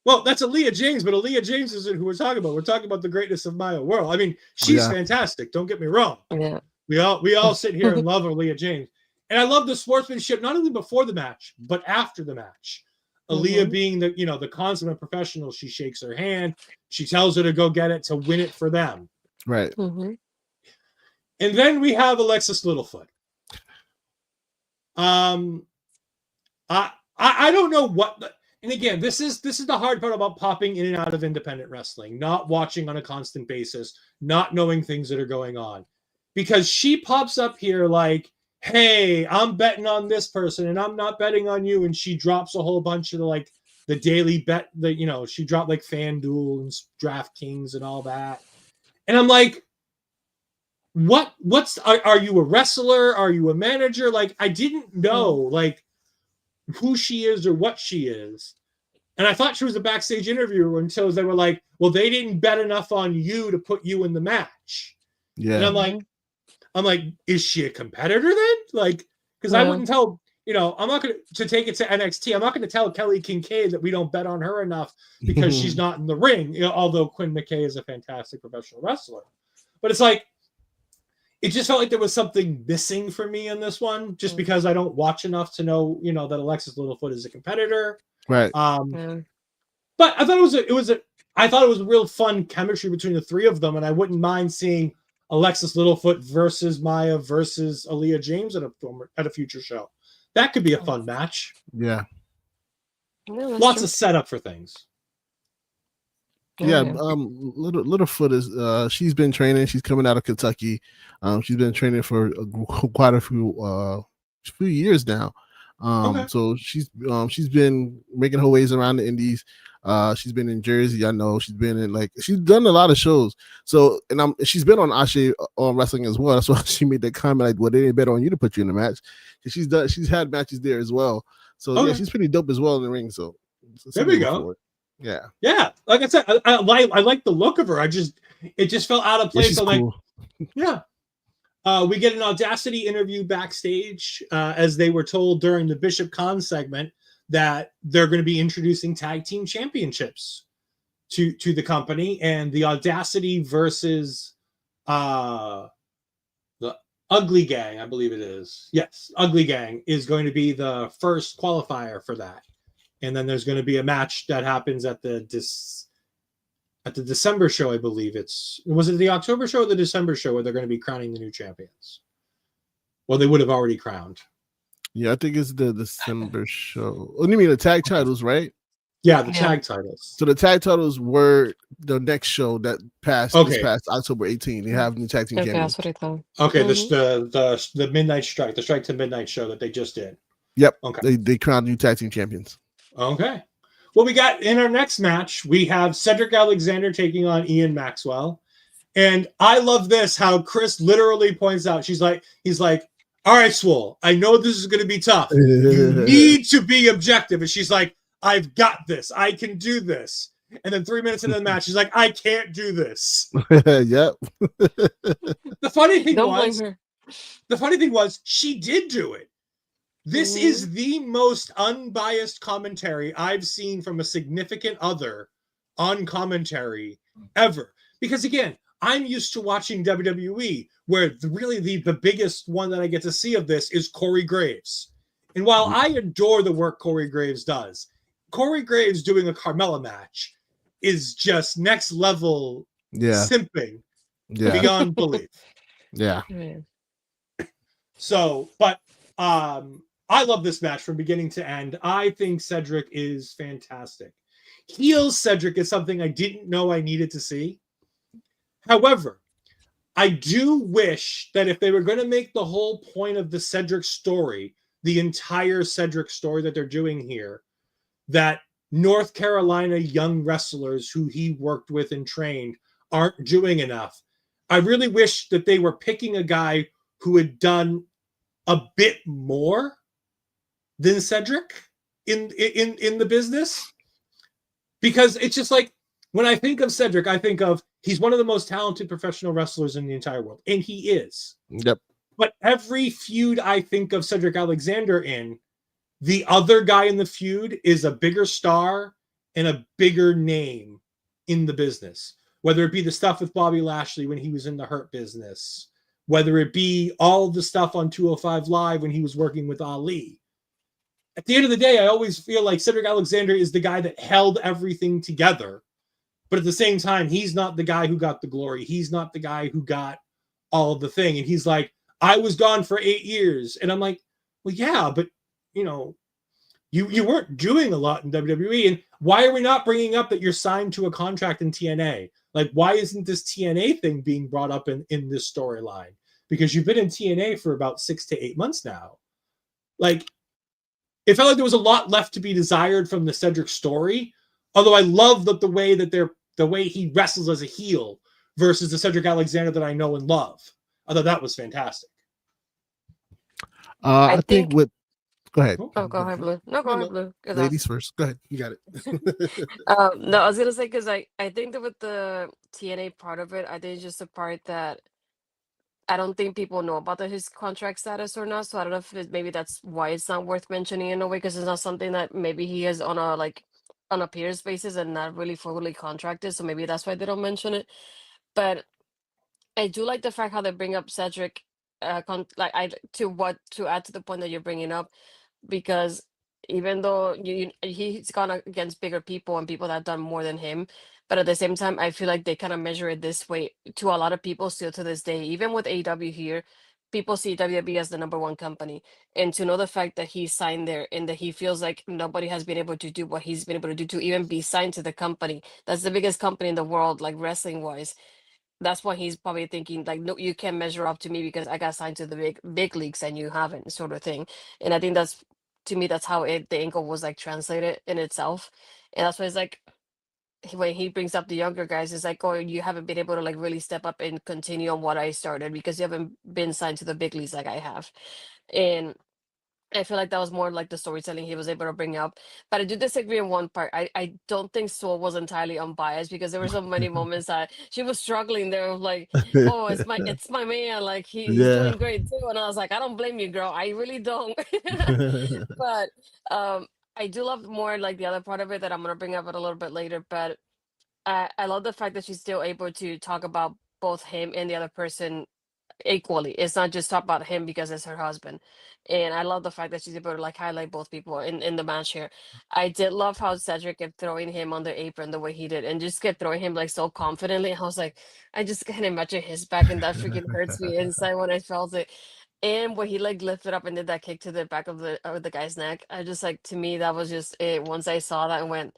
Well, that's Aleah James, but Aleah James isn't who we're talking about. We're talking about the greatness of Maya World. I mean, she's fantastic. Don't get me wrong. Yeah. We all sit here and love Aleah James. And I love the sportsmanship, not only before the match, but after the match. Aleah being the, you know, the consummate professional, she shakes her hand. She tells her to go get it, to win it for them. Right. And then we have Alexis Littlefoot. I don't know what, and again, this is the hard part about popping in and out of independent wrestling, not watching on a constant basis, not knowing things that are going on. Because she pops up here like, hey, I'm betting on this person and I'm not betting on you. And she drops a whole bunch of the daily bet that, you know, she dropped like FanDuel and DraftKings and all that. And I'm like, are you a wrestler? Are you a manager? Like, I didn't know like who she is or what she is. And I thought she was a backstage interviewer until they were like, well, they didn't bet enough on you to put you in the match. Yeah. And I'm like, is she a competitor then? Like, because I wouldn't tell, you know, I'm not going to take it to NXT. I'm not going to tell Kelly Kincaid that we don't bet on her enough because she's not in the ring, you know, although Quinn McKay is a fantastic professional wrestler. But it's like, it just felt like there was something missing for me in this one, just because I don't watch enough to know, you know, that Alexis Littlefoot is a competitor. Right. But I thought it was a real fun chemistry between the three of them, and I wouldn't mind seeing Alexis Littlefoot versus Maya versus Aleah James at a future show. That could be a fun match. Yeah. Lots of setup for things. Yeah, Littlefoot is she's been training. She's coming out of Kentucky. She's been training for quite a few years now. So she's been making her ways around the Indies. She's been in Jersey. I know she's been in she's done a lot of shows. So she's been on Ashe on wrestling as well. That's why she made that comment like, "Well, they didn't bet on you to put you in the match." She's had matches there as well. So yeah, she's pretty dope as well in the ring. So there we go. Yeah. Like I said, I like the look of her. It just felt out of place. Yeah, I'm cool. Like, we get an Audacity interview backstage as they were told during the Bishop Khan segment that they're going to be introducing tag team championships to the company, and the Audacity versus the Ugly Gang, I believe it is. Yes, Ugly Gang is going to be the first qualifier for that. And then there's going to be a match that happens at the December show, I believe. Was it the October show or the December show where they're going to be crowning the new champions? Well, they would have already crowned. Yeah, I think it's the December show. What do you mean the tag titles, right? Yeah, the tag titles. So the tag titles were the next show that passed this past October 18. They have new tag team champions. That's what I thought. Okay, the Midnight Strike, the Strike to Midnight show that they just did. Yep. Okay. They crowned new tag team champions. Okay. Well, we got in our next match, we have Cedric Alexander taking on Ian Maxwell. And I love this, how Chris literally points out, he's like, all right, Swole, I know this is going to be tough. You need to be objective. And she's like, I've got this. I can do this. And then 3 minutes into the match, she's like, I can't do this. Yep. The funny thing was, she did do it. This is the most unbiased commentary I've seen from a significant other on commentary ever. Because again, I'm used to watching WWE, where really the biggest one that I get to see of this is Corey Graves. And while I adore the work Corey Graves does, Corey Graves doing a Carmella match is just next level simping beyond belief. Yeah. So, but I love this match from beginning to end. I think Cedric is fantastic. Heel Cedric is something I didn't know I needed to see. However, I do wish that if they were going to make the whole point of the Cedric story, the entire Cedric story that they're doing here, that North Carolina young wrestlers who he worked with and trained aren't doing enough. I really wish that they were picking a guy who had done a bit more than Cedric in the business. Because it's just like, when I think of Cedric, I think of he's one of the most talented professional wrestlers in the entire world. And he is. Yep. But every feud I think of Cedric Alexander in, the other guy in the feud is a bigger star and a bigger name in the business. Whether it be the stuff with Bobby Lashley when he was in the Hurt Business, whether it be all the stuff on 205 Live when he was working with Ali. At the end of the day, I always feel like Cedric Alexander is the guy that held everything together. But at the same time, he's not the guy who got the glory. He's not the guy who got all of the thing. And he's like, I was gone for 8 years. And I'm like, well, yeah, but, you know, you weren't doing a lot in WWE. And why are we not bringing up that you're signed to a contract in TNA? Like, why isn't this TNA thing being brought up in this storyline? Because you've been in TNA for about 6 to 8 months now. Like, it felt like there was a lot left to be desired from the Cedric story. Although I love that the way he wrestles as a heel versus the Cedric Alexander that I know and love. I thought that was fantastic. I think with go ahead. Oh, go ahead, Blue. No, go ahead, Blue. Ladies first. Go ahead. You got it. No, I was gonna say because I think that with the TNA part of it, I think it's just a part that I don't think people know about his contract status or not. So I don't know if maybe that's why it's not worth mentioning in a way, because it's not something that maybe he is on a peers basis and not really fully contracted. So maybe that's why they don't mention it. But I do like the fact how they bring up Cedric, to add to the point that you're bringing up, because even though he's gone against bigger people and people that have done more than him, but at the same time, I feel like they kind of measure it this way to a lot of people still to this day. Even with AEW here, people see WWE as the #1 company, and to know the fact that he's signed there and that he feels like nobody has been able to do what he's been able to do to even be signed to the company. That's the biggest company in the world, like wrestling wise. That's why he's probably thinking like, no, you can't measure up to me because I got signed to the big leagues and you haven't, sort of thing. And I think that's, to me, that's how the angle was like translated in itself. And that's why it's like, when he brings up the younger guys, it's like, oh, you haven't been able to like really step up and continue on what I started because you haven't been signed to the big leagues like I have. And I feel like that was more like the storytelling he was able to bring up. But I do disagree in one part. I don't think Soul was entirely unbiased, because there were so many moments that she was struggling there of like, oh, it's my man, like he's doing great too. And I was like, I don't blame you, girl. I really don't. But I do love more like the other part of it that I'm gonna bring up a little bit later. But I love the fact that she's still able to talk about both him and the other person equally. It's not just talk about him because it's her husband. And I love the fact that she's able to like highlight both people in the match here. I did love how Cedric kept throwing him on the apron the way he did, and just kept throwing him like so confidently. I was like, I just can't imagine his back, and that freaking hurts me inside when I felt it. And when he like lifted up and did that kick to the back of the guy's neck, I just like, to me that was just it. Once I saw that and went,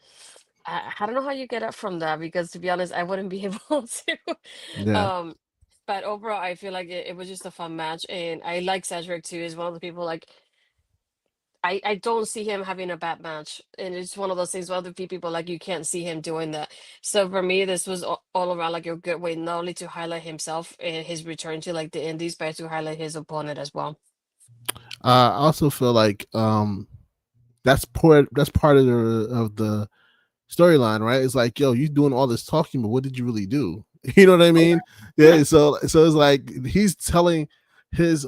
I don't know how you get up from that, because to be honest, I wouldn't be able to. Yeah. But overall, I feel like it was just a fun match, and I like Cedric too. He's one of the people like I don't see him having a bad match, and it's one of those things where other people like you can't see him doing that. So for me, this was all around like a good way not only to highlight himself and his return to like the indies, but to highlight his opponent as well. I also feel like that's part of the storyline, right? It's like, yo, you doing all this talking, but what did you really do? You know what I mean? Yeah. So it's like he's telling his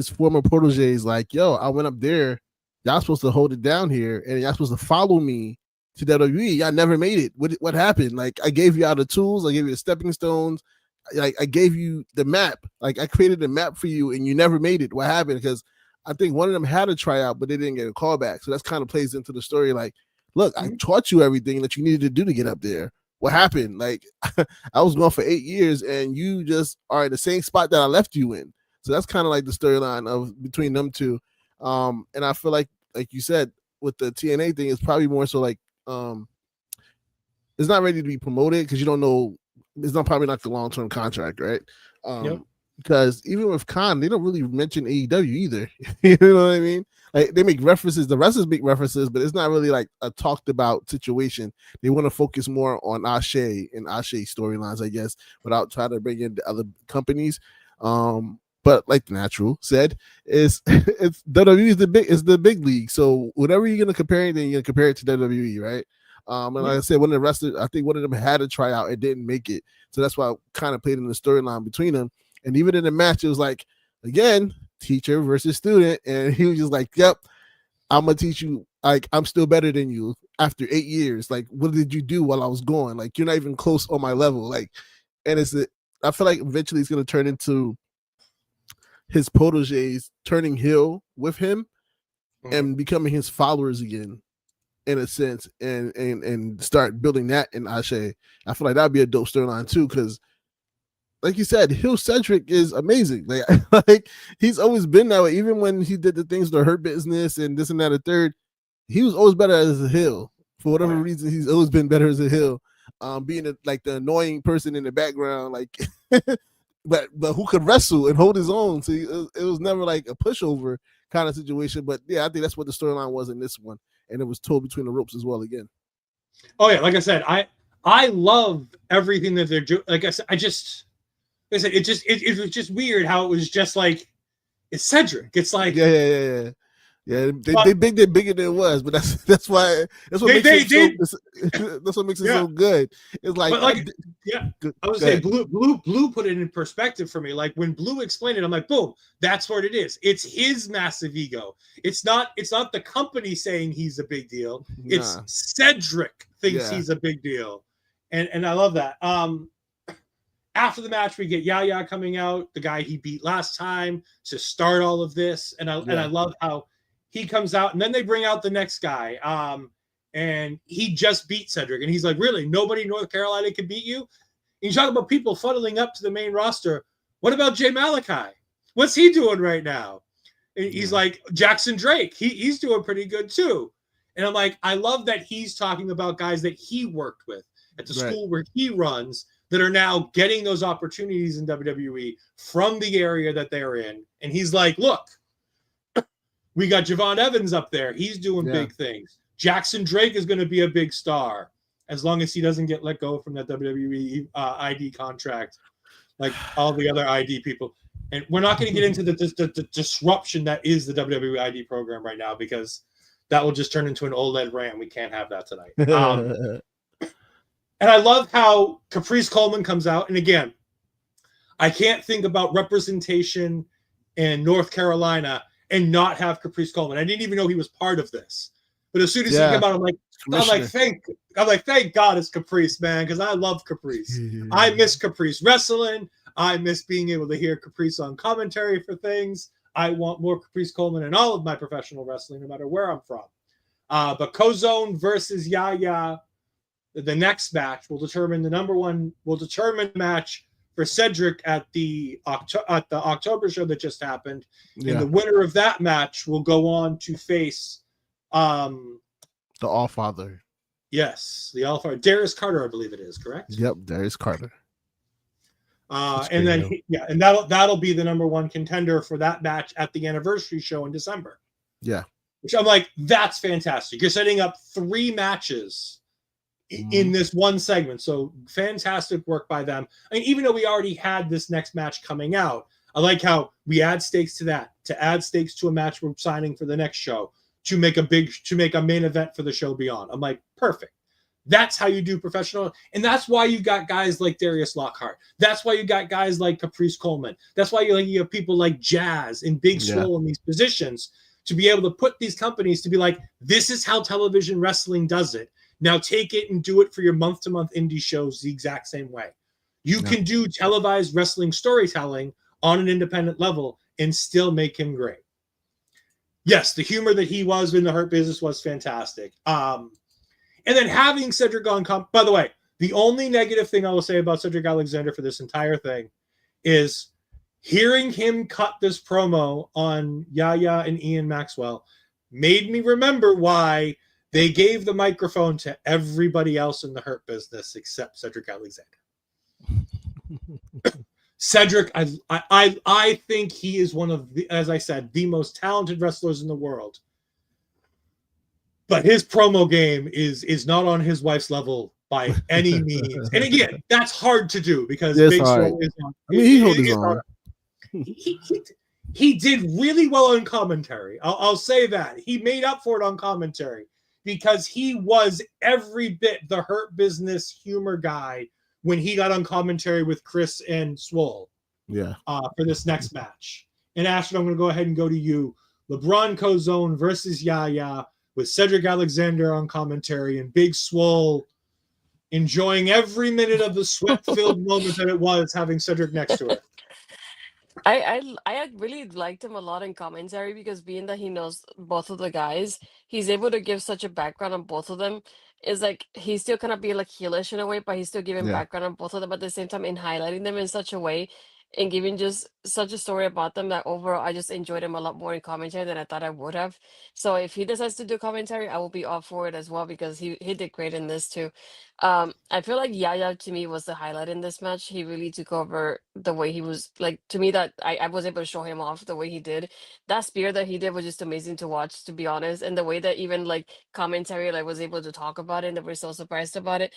former proteges, like, yo, I went up there. Y'all supposed to hold it down here, and y'all supposed to follow me to WWE. Y'all never made it. What happened? Like, I gave you all the tools, I gave you the stepping stones, like I gave you the map. Like, I created a map for you, and you never made it. What happened? Because I think one of them had a tryout, but they didn't get a call back. So that's kind of plays into the story. Like, look, I taught you everything that you needed to do to get up there. What happened? Like, I was gone for 8 years, and you just are in the same spot that I left you in. So that's kind of like the storyline of between them two. And I feel like you said, with the TNA thing, it's probably more so like it's not ready to be promoted because you don't know. It's probably not the long-term contract, right? Because even with Kaun, they don't really mention AEW either. You know what I mean? Like, they make references, the wrestlers make references, but it's not really like a talked about situation. They want to focus more on Ashe and Ashe storylines, I guess, without trying to bring in the other companies. But like the Natural said, it's WWE is the big league. So whatever you're gonna compare anything, you're gonna compare it to WWE, right? And like I said, one of the wrestlers, I think one of them had a tryout and didn't make it. So that's why I kind of played in the storyline between them. And even in the match, it was like, again, teacher versus student. And he was just like, yep, I'm going to teach you. Like, I'm still better than you after 8 years. Like, what did you do while I was gone? Like, you're not even close on my level. Like, and I feel like eventually it's going to turn into his proteges turning heel with him and becoming his followers again, in a sense, and start building that in Ashe. I feel like that'd be a dope storyline too, because like you said, Hill Cedric is amazing. Like he's always been that way. Even when he did the things to Hurt Business and this and that, a third, he was always better as a heel. For whatever reason, he's always been better as a heel. Being like the annoying person in the background, like, but who could wrestle and hold his own. So it was never like a pushover kind of situation. But yeah, I think that's what the storyline was in this one, and it was told between the ropes as well again. Oh yeah, like I said, I love everything that they're doing. Like I said, it was just weird how it was just like, it's Cedric. It's like, yeah. They big it bigger than it was, but that's what makes it so good. It's like, I was saying, Blue put it in perspective for me. Like when Blue explained it, I'm like, boom, that's what it is. It's his massive ego. It's not the company saying he's a big deal. It's Cedric thinks he's a big deal, and I love that. After the match, we get Yahya coming out, the guy he beat last time, to start all of this, and I love how he comes out, and then they bring out the next guy, and he just beat Cedric, and he's like, really, nobody in North Carolina can beat you? And you talk about people funneling up to the main roster. What about Jay Malachi? What's he doing right now? And he's like, Jackson Drake, he's doing pretty good too. And I'm like, I love that he's talking about guys that he worked with at the school where he runs, that are now getting those opportunities in WWE from the area that they're in. And he's like, look, we got Javon Evans up there. He's doing big things. Jackson Drake is going to be a big star as long as he doesn't get let go from that WWE ID contract like all the other ID people. And we're not going to get into the disruption that is the WWE ID program right now, because that will just turn into an OLED rant. We can't have that tonight. And I love how Caprice Coleman comes out. And again, I can't think about representation in North Carolina and not have Caprice Coleman. I didn't even know he was part of this. But as soon as he came out, I'm like, thank God it's Caprice, man, because I love Caprice. I miss Caprice wrestling. I miss being able to hear Caprice on commentary for things. I want more Caprice Coleman in all of my professional wrestling, no matter where I'm from. But Kozone versus Yahya, the next match will determine the match for Cedric at the October show that just happened, and Yeah. the winner of that match will go on to face The Allfather. yes, the Alpha Darius Carter, I believe it is, correct? Yep, Darius Carter. And then and that'll be the number one contender for that match at the anniversary show in December. Yeah. Which I'm like, that's fantastic. You're setting up 3 matches in this one segment. So fantastic work by them. I mean, even though we already had this next match coming out, I like how we add stakes to that, to add stakes to a match we're signing for the next show, to make a main event for the show beyond. I'm like, perfect. That's how you do professional. And that's why you got guys like Darius Lockhart. That's why you got guys like Caprice Coleman. That's why you have people like Jazz and Big Swole in these positions to be able to put these companies to be like, this is how television wrestling does it. Now take it and do it for your month-to-month indie shows the exact same way. You can do televised wrestling storytelling on an independent level and still make him great. Yes, the humor that he was in the Hurt Business was fantastic. And then having Cedric on by the way, the only negative thing I will say about Cedric Alexander for this entire thing is hearing him cut this promo on Yahya and Ian Maxwell made me remember why they gave the microphone to everybody else in the Hurt Business except Cedric Alexander. Cedric, I think he is one of the, as I said, the most talented wrestlers in the world. But his promo game is not on his wife's level by any means. And again, that's hard to do because Big Swole is on. I mean, he held his own. He did really well on commentary. I'll say that. He made up for it on commentary because he was every bit the Hurt Business humor guy when he got on commentary with Chris and Swole. Yeah. For this next match. And Ashton, I'm going to go ahead and go to you. LeBron Kozone versus Yahya with Cedric Alexander on commentary and Big Swole enjoying every minute of the sweat-filled moment that it was having Cedric next to her. I really liked him a lot in commentary because being that he knows both of the guys, he's able to give such a background on both of them. It's like he's still kind of being like heelish in a way, but he's still giving background on both of them at the same time and highlighting them in such a way and giving just such a story about them that overall I just enjoyed him a lot more in commentary than I thought I would have. So if he decides to do commentary, I will be all for it as well because he did great in this too. I feel like Yahya to me was the highlight in this match. He really took over the way he was like to me that I was able to show him off the way he did. That spear that he did was just amazing to watch, to be honest. And the way that even like commentary like was able to talk about it and they were so surprised about it.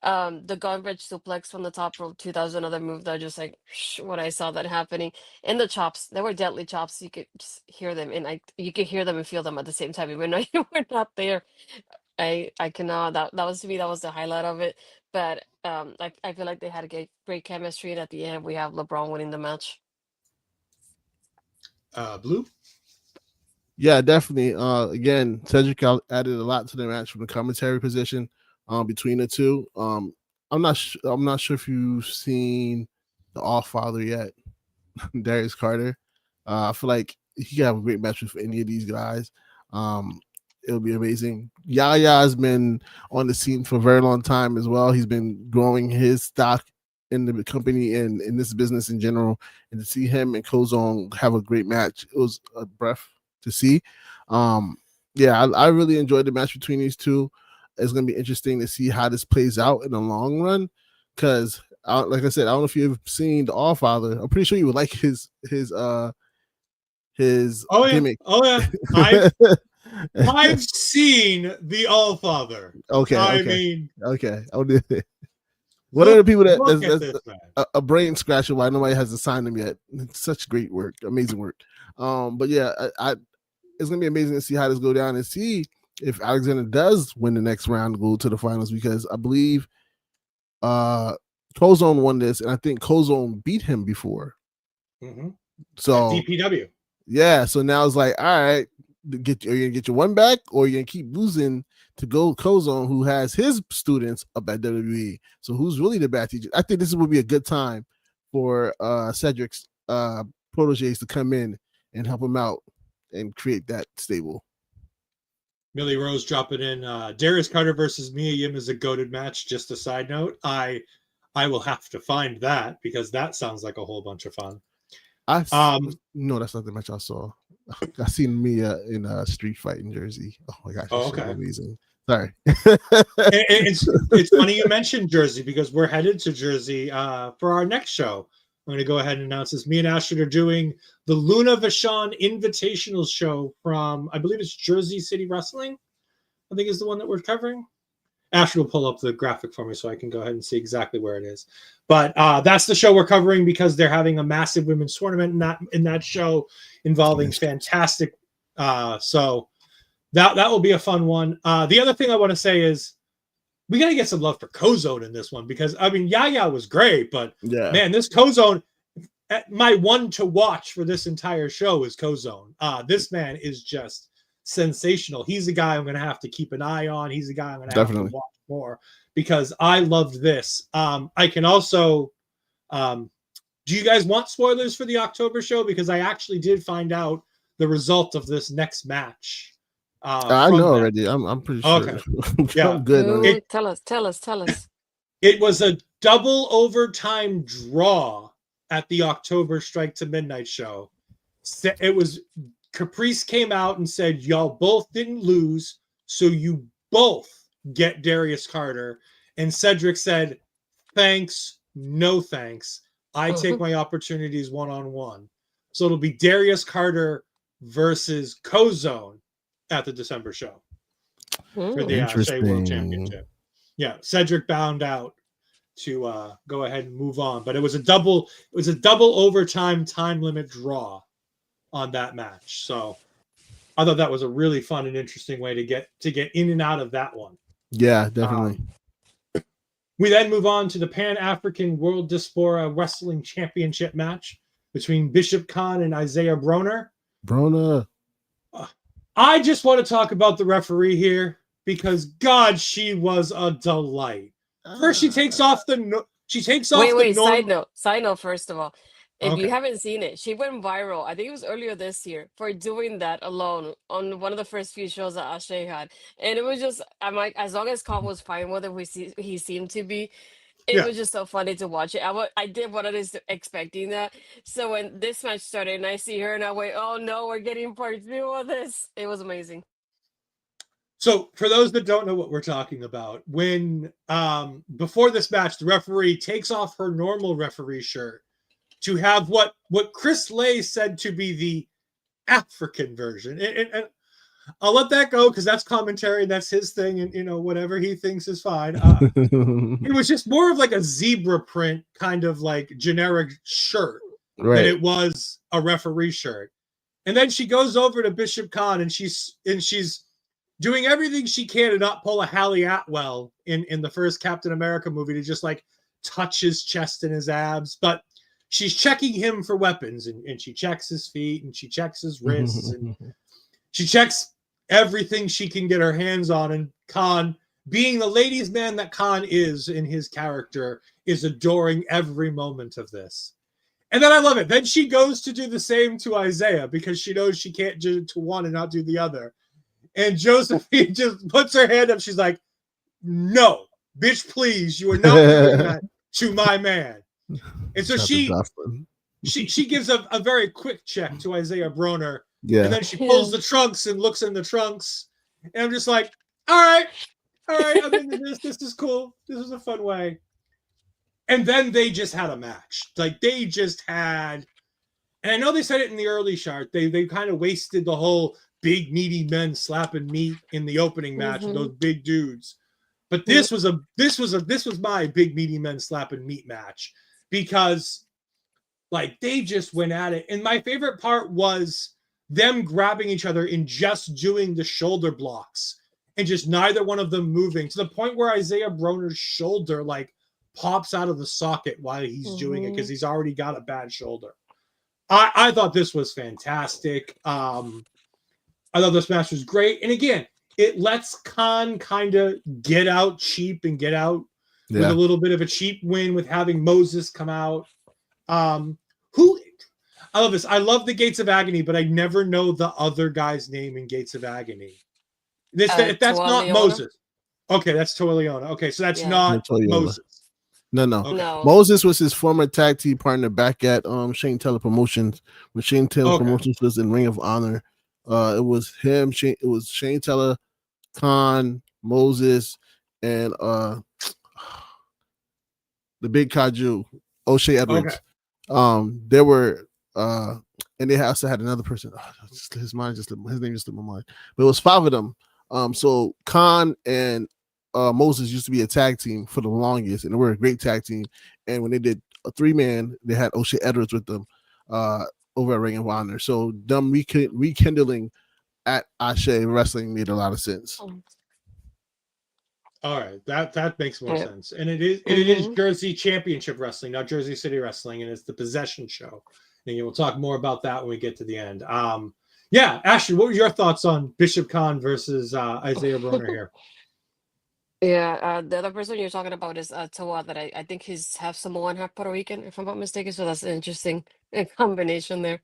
The gun bridge suplex from the top rope, 2000 other move that just like when I saw that happening. And the chops, they were deadly chops. You could just hear them and you could hear them and feel them at the same time, even though you were not there. I cannot that was to me that was the highlight of it. But I feel like they had a great chemistry and at the end we have LeBron winning the match. Blue? Yeah, definitely. Again, Cedric added a lot to the match from the commentary position between the two. I'm not sure if you've seen the Allfather yet, Darius Carter. I feel like he could have a great match with any of these guys. It'll be amazing. Yahya has been on the scene for a very long time as well. He's been growing his stock in the company and in this business in general. And to see him and Kozone have a great match, it was a breath to see. I really enjoyed the match between these two. It's going to be interesting to see how this plays out in the long run. Because, like I said, I don't know if you've seen the Allfather. I'm pretty sure you would like his gimmick. Oh yeah, I've seen the Allfather. Okay. What are the people that's a brain scratcher? Why nobody has assigned them yet? It's such great work, amazing work. But yeah, it's gonna be amazing to see how this go down and see if Alexander does win the next round, go to the finals, because I believe Kozone won this, and I think Kozone beat him before. Mm-hmm. So at DPW. Yeah, so now it's like, all right, are you gonna get your one back, or are you gonna keep losing to go Kozone, who has his students up at WWE? So who's really the bad teacher? I think this would be a good time for Cedric's proteges to come in and help him out and create that stable. Millie Rose dropping in. Darius Carter versus Mia Yim is a goated match. Just a side note. I I will have to find that because that sounds like a whole bunch of fun. No, that's not the match I saw. I seen Mia in a street fight in Jersey. Oh my gosh, that's so amazing. Sorry. It's funny you mentioned Jersey because we're headed to Jersey for our next show. I'm going to go ahead and announce this. Me and Astrid are doing the Luna Vachon Invitational show from, I believe it's Jersey City Wrestling, I think is the one that we're covering. Astrid will pull up the graphic for me so I can go ahead and see exactly where it is. But that's the show we're covering because they're having a massive women's tournament in that show involving fantastic. So that will be a fun one. The other thing I want to say is we got to get some love for Kozone in this one because, I mean, Yahya was great, but man, this Kozone, my one to watch for this entire show is Kozone. This man is just sensational. He's the guy I'm going to have to keep an eye on. He's the guy I'm going to have to watch more because I loved this. I can also, do you guys want spoilers for the October show? Because I actually did find out the result of this next match. I know already. I'm pretty sure. Okay. Yeah. I'm good. Tell us. It was a double overtime draw at the October Strike to Midnight show. It was Caprice came out and said, y'all both didn't lose, so you both get Darius Carter. And Cedric said, thanks, no thanks. I take my opportunities one-on-one. So it'll be Darius Carter versus Kozone at the December show for the Shea World Championship. Yeah, Cedric bound out to go ahead and move on, but it was a double overtime time limit draw on that match. So I thought that was a really fun and interesting way to get in and out of that one. Yeah, definitely. We then move on to the Pan-Afrikan World Diaspora Wrestling Championship match between Bishop Kaun and Isaiah Broner. I just want to talk about the referee here because God, she was a delight. First, she takes off the Side note. First of all, if you haven't seen it, she went viral. I think it was earlier this year for doing that alone on one of the first few shows that Ashay had, and it was just, I'm like, as long as Kaun was fine with it, he seemed to be. It was just so funny to watch it. I did what I was expecting that. So when this match started and I see her and I went, oh no, we're getting part 2 of this. It was amazing. So for those that don't know what we're talking about, when before this match, the referee takes off her normal referee shirt to have what Chris Lay said to be the African version. And I'll let that go because that's commentary and that's his thing, and whatever he thinks is fine. It was just more of like a zebra print kind of like generic shirt than it was a referee shirt. And then she goes over to Bishop Kaun and she's doing everything she can to not pull a Hallie Atwell in the first Captain America movie to just like touch his chest and his abs, but she's checking him for weapons and she checks his feet and she checks his wrists and she checks everything she can get her hands on. And Kaun, being the ladies' man that Kaun is in his character, is adoring every moment of this. And then I love it. Then she goes to do the same to Isaiah because she knows she can't do it to one and not do the other. And Josephine just puts her hand up. She's like, no, bitch, please. You are not doing that to my man. And so she gives a very quick check to Isaiah Broner. Yeah. And then she pulls the trunks and looks in the trunks. And I'm just like, all right, I'm into this. This is cool. This is a fun way. And then they just had a match. Like they just had, and I know they said it in the early chart. They kind of wasted the whole big meaty men slapping meat in the opening match with those big dudes. But this was my big meaty men slapping meat match because like they just went at it. And my favorite part was them grabbing each other and just doing the shoulder blocks and just neither one of them moving to the point where Isaiah Broner's shoulder like pops out of the socket while he's doing it because he's already got a bad shoulder. I thought this was fantastic. I thought this match was great. And again, it lets Kaun kind of get out cheap and get out with a little bit of a cheap win with having Moses come out. I love this. I love the Gates of Agony, but I never know the other guy's name in Gates of Agony. That's not Moses. Okay, that's Toa Leona. Okay, so that's not Moses. No. No. Moses was his former tag team partner back at Shane Taylor Promotions when Shane Taylor Promotions was in Ring of Honor. It was him. It was Shane Taylor, Kaun, Moses, and the Big Kaju, O'Shea Edwards. There were and they also had another person. His name just slipped my mind. But it was 5 of them. So Kaun and Moses used to be a tag team for the longest, and they were a great tag team. And when they did a 3-man, they had O'Shea Edwards with them over at Ring of Honor. So them rekindling at Ashe Wrestling made a lot of sense. All right, that makes more sense. And it is Jersey Championship Wrestling, not Jersey City Wrestling, and it's the Possession Show. And we'll talk more about that when we get to the end. Yeah, Ashley, what were your thoughts on Bishop Kaun versus Isaiah Broner here? Yeah, the other person you're talking about is Tawa, that I think he's half Samoan, half Puerto Rican, if I'm not mistaken. So that's an interesting combination there.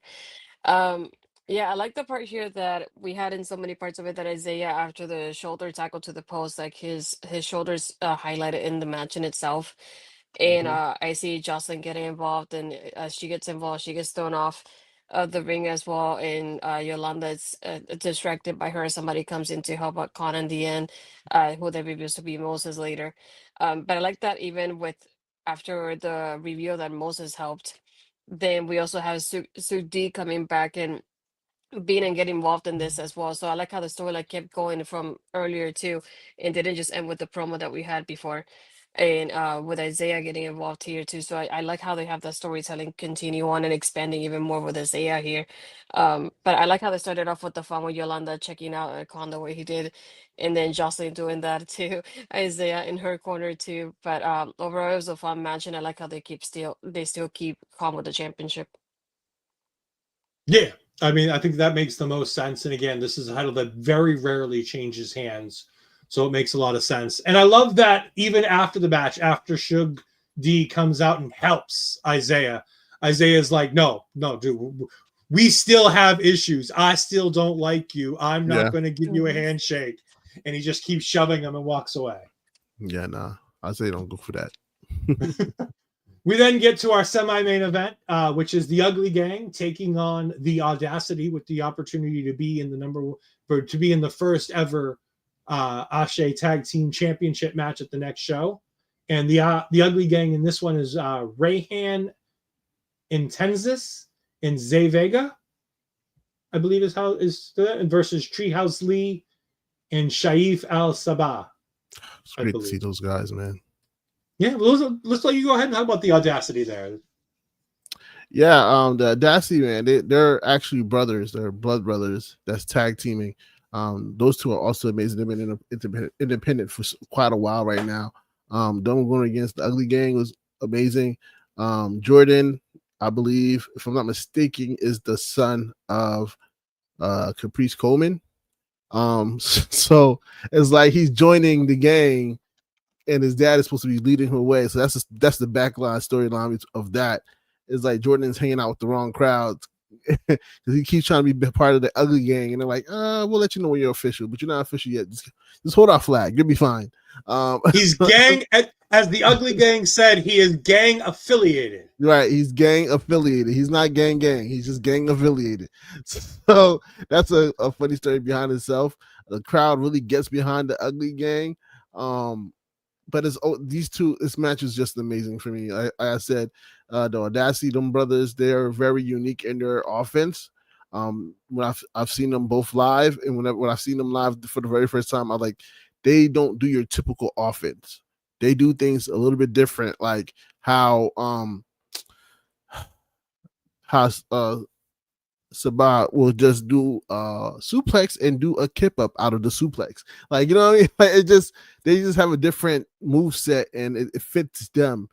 Yeah, I like the part here that we had in so many parts of it that Isaiah, after the shoulder tackle to the post, like his shoulders highlighted in the match in itself. And I see Jocelyn getting involved, and as she gets involved, she gets thrown off of the ring as well. And Yolanda is distracted by her. Somebody comes in to help out Kaun in the end, who they reveals to be Moses later. But I like that even with after the reveal that Moses helped, then we also have Suk D coming back and being and getting involved in this as well. So I like how the story like kept going from earlier too, and didn't just end with the promo that we had before, and with Isaiah getting involved here too. So I like how they have the storytelling continue on and expanding even more with Isaiah here. But I like how they started off with the fun with Yolanda checking out Kaun the way he did, and then Jocelyn doing that too, Isaiah in her corner too. But overall it was a fun match, and I like how they still keep Kaun with the championship. Yeah, I mean, I think that makes the most sense. And again, this is a title that very rarely changes hands. So it makes a lot of sense. And I love that even after the match, after Shug D comes out and helps Isaiah's like, no, dude, we still have issues. I still don't like you. I'm not going to give you a handshake. And he just keeps shoving him and walks away. Yeah, nah, Isaiah don't go for that. We then get to our semi-main event, which is the Ugly Gang taking on the Audacity with the opportunity to be in the first ever Ashe Tag Team Championship match at the next show. And the Ugly Gang in this one is Reyhan, Inteus, and Vega, I believe versus Treehouse Lee and Saieve Al Sabah. It's great to see those guys, man. Yeah, well, let's let you go ahead and talk about the Audacity there. Yeah, the Audacity, man, they're actually brothers. They're blood brothers that's tag teaming. Those two are also amazing. They've been independent for quite a while right now. Them going against the Ugly Gang was amazing. Jordan, I believe, if I'm not mistaken, is the son of Caprice Coleman. So it's like he's joining the gang, and his dad is supposed to be leading him away. So that's the backline storyline of that. It's like Jordan's hanging out with the wrong crowd because he keeps trying to be part of the Ugly Gang, and they're like, we'll let you know when you're official, but you're not official yet. Just hold our flag. You'll be fine. He's gang, as the Ugly Gang said, he is gang affiliated. Right, he's gang affiliated. He's not gang. He's just gang affiliated. So that's a funny story behind itself. The crowd really gets behind the Ugly Gang. But this match is just amazing for me. Like I said, the Audacity, them brothers, they're very unique in their offense. When I've seen them both live, and when I've seen them live for the very first time, I'm like, they don't do your typical offense. They do things a little bit different, like how Sabah will just do suplex and do a kip up out of the suplex. Like, you know what I mean? Like they just have a different move set, and it fits them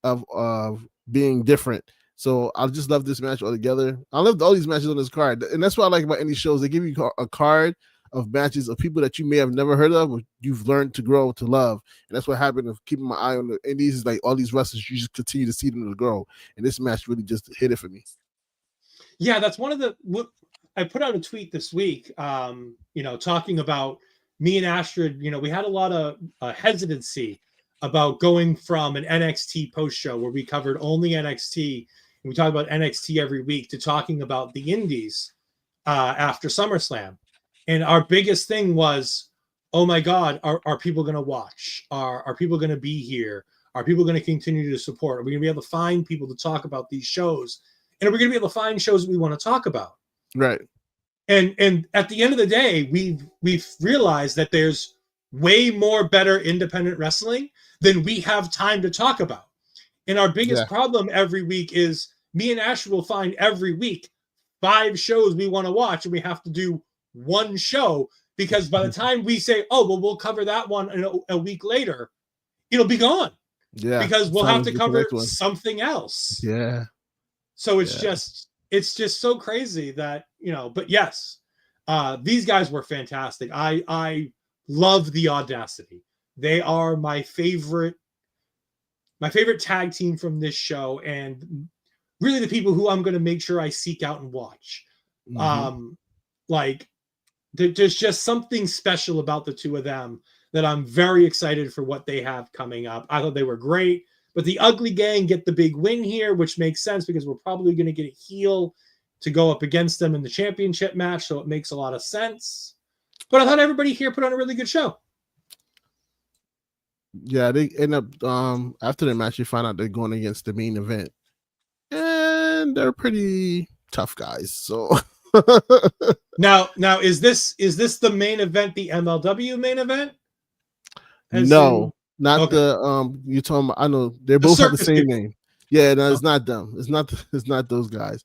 of being different. So I just love this match altogether. I love all these matches on this card, and that's what I like about any shows. They give you a card of matches of people that you may have never heard of, or you've learned to grow to love. And that's what happened of keeping my eye on the indies. Is like all these wrestlers, you just continue to see them to grow. And this match really just hit it for me. Yeah, that's one of the. I put out a tweet this week, talking about me and Astrid. We had a lot of hesitancy about going from an NXT post show where we covered only NXT and we talked about NXT every week to talking about the indies after SummerSlam. And our biggest thing was, oh my God, are people going to watch? Are people going to be here? Are people going to continue to support? Are we going to be able to find people to talk about these shows? And are we going to be able to find shows that we want to talk about? Right. And at the end of the day, we've realized that there's way more better independent wrestling than we have time to talk about. And our biggest problem every week is me and Ash will find every week 5 shows we want to watch, and we have to do one show because by the time we say, oh, well, we'll cover that one a week later, it'll be gone. Yeah. Because we'll have to cover something else. Yeah. So it's just so crazy that, but yes, these guys were fantastic. I love the audacity. They are my favorite tag team from this show, and really the people who I'm going to make sure I seek out and watch. There's just something special about the two of them that I'm very excited for what they have coming up. I thought they were great, but the Ugly Gang get the big win here, which makes sense because we're probably going to get a heel to go up against them in the championship match, so it makes a lot of sense. But I thought everybody here put on a really good show. Yeah, they end up after the match, you find out they're going against the main event, and they're pretty tough guys. So now is this the main event, the MLW main event? Not the you told me. I know they both have the same name. Yeah, no, it's not them. It's not those guys.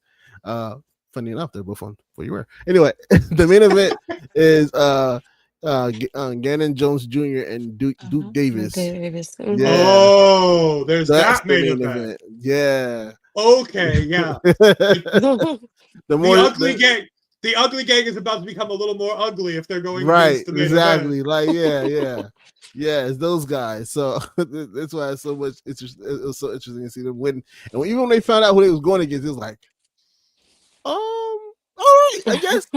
Funny enough, they're both on For You Wear. Anyway, the main event is Gannon Jones Jr. and Duke Davis. Mm-hmm. Yeah. Oh, there's that main event. Yeah. Okay, yeah. The Ugly Gang is about to become a little more ugly if they're going right. The main exactly. event. Like yeah, it's those guys. So that's why it's so much. It was so interesting to see them win. And even when they found out who they was going against, it was like, all right, I guess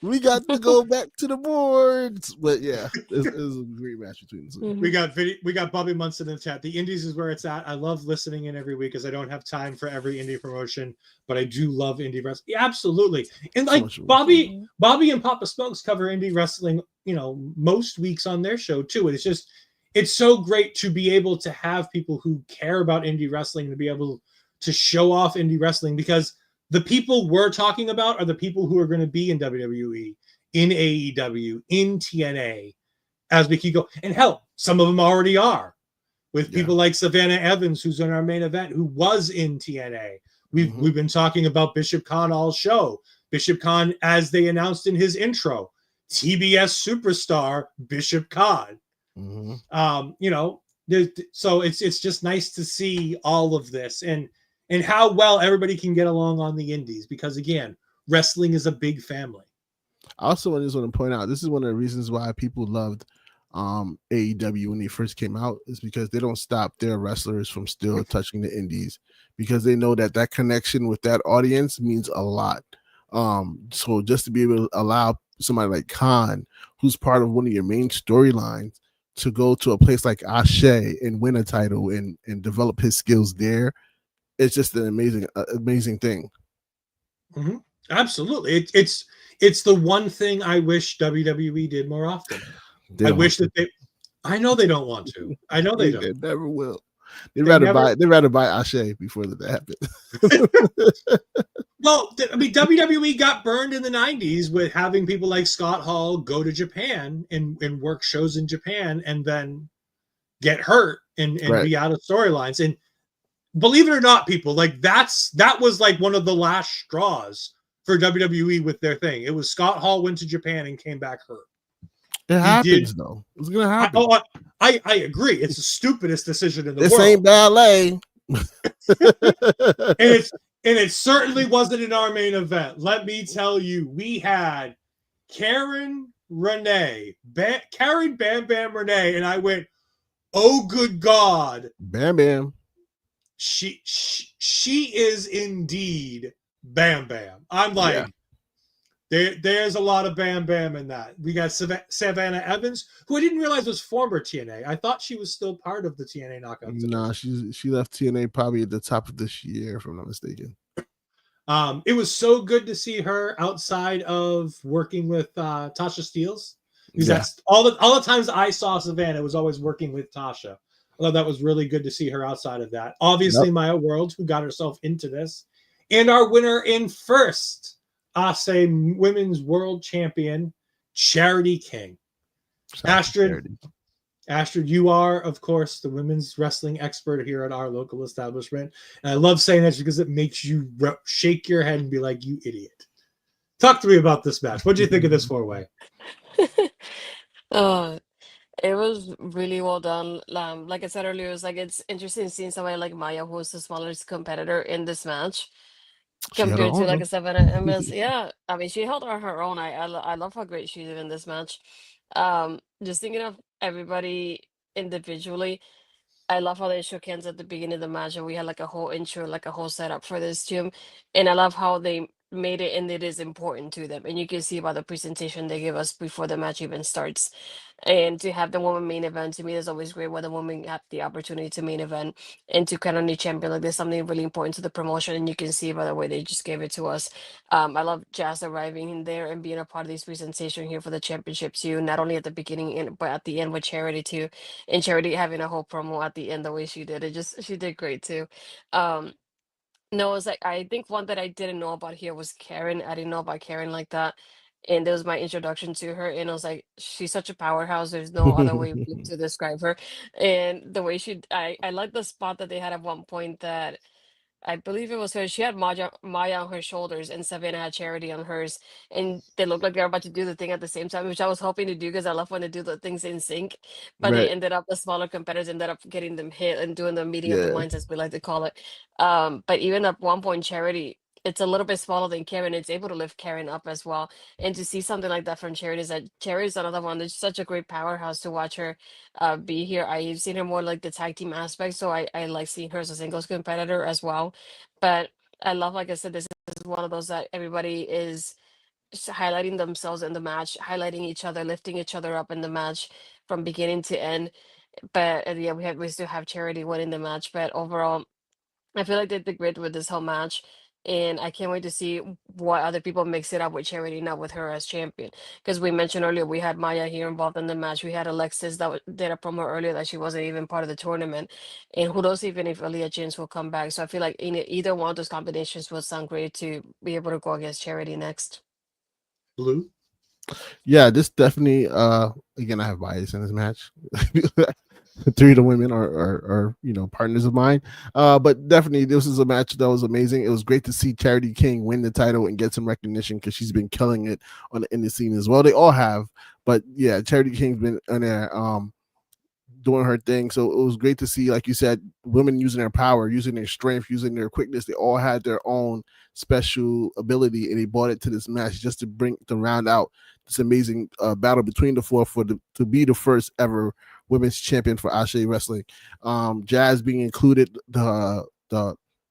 we got to go back to the boards. But yeah, it was a great match between the two. We got Bobby Munson in the chat. The Indies is where it's at. I love listening in every week because I don't have time for every indie promotion, but I do love indie wrestling. Yeah, absolutely. And like Bobby and Papa Smokes cover indie wrestling, most weeks on their show too. And it's so great to be able to have people who care about indie wrestling to be able to show off indie wrestling, because the people we're talking about are the people who are going to be in WWE, in AEW, in TNA, as we keep going. And hell, some of them already are, with people like Savannah Evans, who's in our main event, who was in TNA. We've been talking about Bishop Kaun all show. Bishop Kaun, as they announced in his intro, TBS superstar Bishop Kaun. So it's just nice to see all of this and how well everybody can get along on the indies, because again, wrestling is a big family. I also just want to point out, this is one of the reasons why people loved AEW when they first came out, is because they don't stop their wrestlers from still touching the indies, because they know that connection with that audience means a lot. So just to be able to allow somebody like Kaun, who's part of one of your main storylines, to go to a place like Ashe and win a title and develop his skills there, it's just an amazing thing. Absolutely. It's the one thing I wish WWE did more often. I wish that I know they don't want to. I know they don't. They never will. They'd rather buy Ashe before that happens. Well, I mean, WWE got burned in the 90s with having people like Scott Hall go to Japan and work shows in Japan and then get hurt and be out of storylines. And believe it or not, people, like that was like one of the last straws for WWE with their thing. It was Scott Hall went to Japan and came back hurt. It happens though. It's gonna happen. I agree. It's the stupidest decision in the world. This ain't ballet. and it certainly wasn't in our main event. Let me tell you, we had Karen Bam Bam Renee, and I went, oh good God. Bam Bam. She is indeed Bam Bam. I'm like, There's a lot of Bam Bam in that. We got Savannah Evans, who I didn't realize was former TNA. I thought she was still part of the TNA Knockouts. No, she left TNA probably at the top of this year, if I'm not mistaken. It was so good to see her outside of working with Tasha Steelz. Because that's all the times I saw Savannah was always working with Tasha. I thought that was really good to see her outside of that. Obviously, Maya World, who got herself into this. And our winner in first, ASE Women's World Champion, Charity King. Astrid, you are, of course, the women's wrestling expert here at our local establishment. And I love saying that because it makes you shake your head and be like, you idiot. Talk to me about this match. What do you think of this four-way? It was really well done. Like I said earlier, it was like it's interesting seeing somebody like Maya, who's the smallest competitor in this match, compared to like a Savannah MS. Yeah, I mean, she held on her own. I love how great she did in this match. Just thinking of everybody individually, I love how they shook hands at the beginning of the match, and we had like a whole intro, like a whole setup for this team. And I love how they made it, and it is important to them. And you can see by the presentation they give us before the match even starts. And to have the woman main event, to me, is always great when the women have the opportunity to main event and to kind of new champion. Like, there's something really important to the promotion, and you can see by the way they just gave it to us. I love Jazz arriving in there and being a part of this presentation here for the championship too, not only at the beginning but at the end with Charity too. And Charity having a whole promo at the end the way she did it, she did great too. No, it's like I think one that I didn't know about here was Karen. I didn't know about Karen like that. And that was my introduction to her. And I was like, she's such a powerhouse. There's no other way to describe her. And the way I like the spot that they had at one point that I believe it was her. She had Maya on her shoulders and Savannah had Charity on hers. And they looked like they were about to do the thing at the same time, which I was hoping to do because I love when they do the things in sync. But they ended up, the smaller competitors ended up getting them hit and doing the meeting of the minds, as we like to call it. But even at one point, Charity, it's a little bit smaller than Karen. It's able to lift Karen up as well. And to see something like that from Charity, is that Charity is another one that's such a great powerhouse to watch her be here. I've seen her more like the tag team aspect, so I like seeing her as a singles competitor as well. But I love, like I said, this is one of those that everybody is highlighting themselves in the match, highlighting each other, lifting each other up in the match from beginning to end. But yeah, we still have Charity winning the match. But overall, I feel like they did great with this whole match. And I can't wait to see what other people mix it up with Charity, not with her as champion. Because we mentioned earlier, we had Maya here involved in the match. We had Alexis that did a promo earlier that she wasn't even part of the tournament. And who knows even if Aleah James will come back. So I feel like either one of those combinations will sound great to be able to go against Charity next. Blue? Yeah, this definitely, again, I have bias in this match. Three of the women are partners of mine, but definitely this is a match that was amazing. It was great to see Charity King win the title and get some recognition because she's been killing it on the indie scene as well. They all have, but yeah, Charity King's been on there doing her thing. So it was great to see, like you said, women using their power, using their strength, using their quickness. They all had their own special ability, and they brought it to this match just to round out this amazing battle between the four to be the first ever women's champion for ASE Wrestling. Jazz being included, the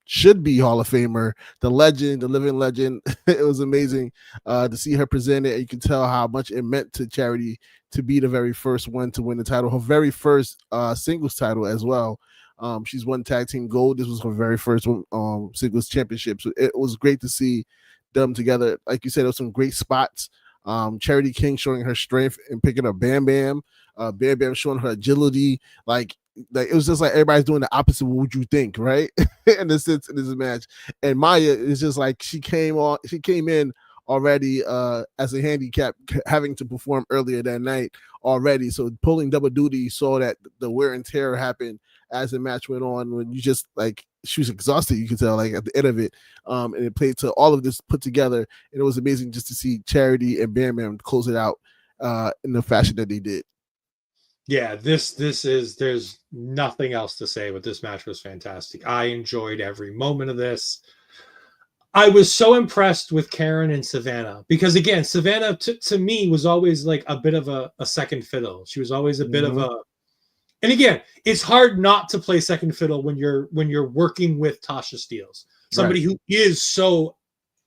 should be Hall of Famer, the legend, the living legend. It was amazing to see her present it. You can tell how much it meant to Charity to be the very first one to win the title, her very first singles title as well. She's won tag team gold. This was her very first singles championship. So it was great to see them together. Like you said, there was some great spots. Charity King showing her strength and picking up Bam Bam. Bam Bam showing her agility. Like it was just like everybody's doing the opposite of what would you think, right? In this match. And Maya is just like she came in already as a handicap, having to perform earlier that night already. So pulling double duty, you saw that the wear and tear happened as the match went on, when you just like she was exhausted, you could tell, like at the end of it. And it played to all of this put together, and it was amazing just to see Charity and Bam Bam close it out in the fashion that they did. Yeah, there's nothing else to say, but this match was fantastic. I enjoyed every moment of this. I was so impressed with Karen and Savannah because, again, Savannah to me was always like a bit of a second fiddle. She was always a bit of a, and again, it's hard not to play second fiddle when you're working with Tasha Steelz, somebody who is so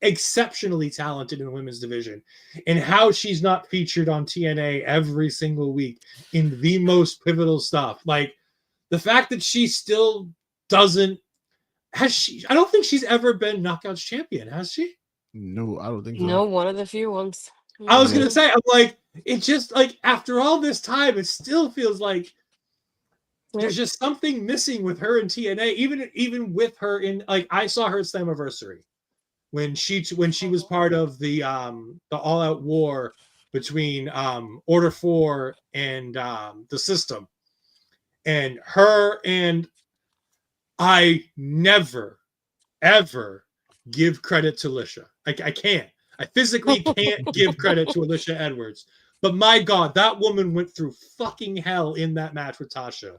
exceptionally talented in the women's division, and how she's not featured on TNA every single week in the most pivotal stuff. Like the fact that she still doesn't I don't think she's ever been Knockouts champion, has she? No, I don't think so. No, one of the few ones. I was gonna say, I'm like, it just like after all this time, it still feels like there's just something missing with her in TNA. Even with her in, like, I saw her at Slammiversary when she was part of the All Out War between Order 4 and the System, and her and I never ever give credit to Alisha. I can't. I physically can't give credit to Alisha Edwards. But my God, that woman went through fucking hell in that match with Tasha.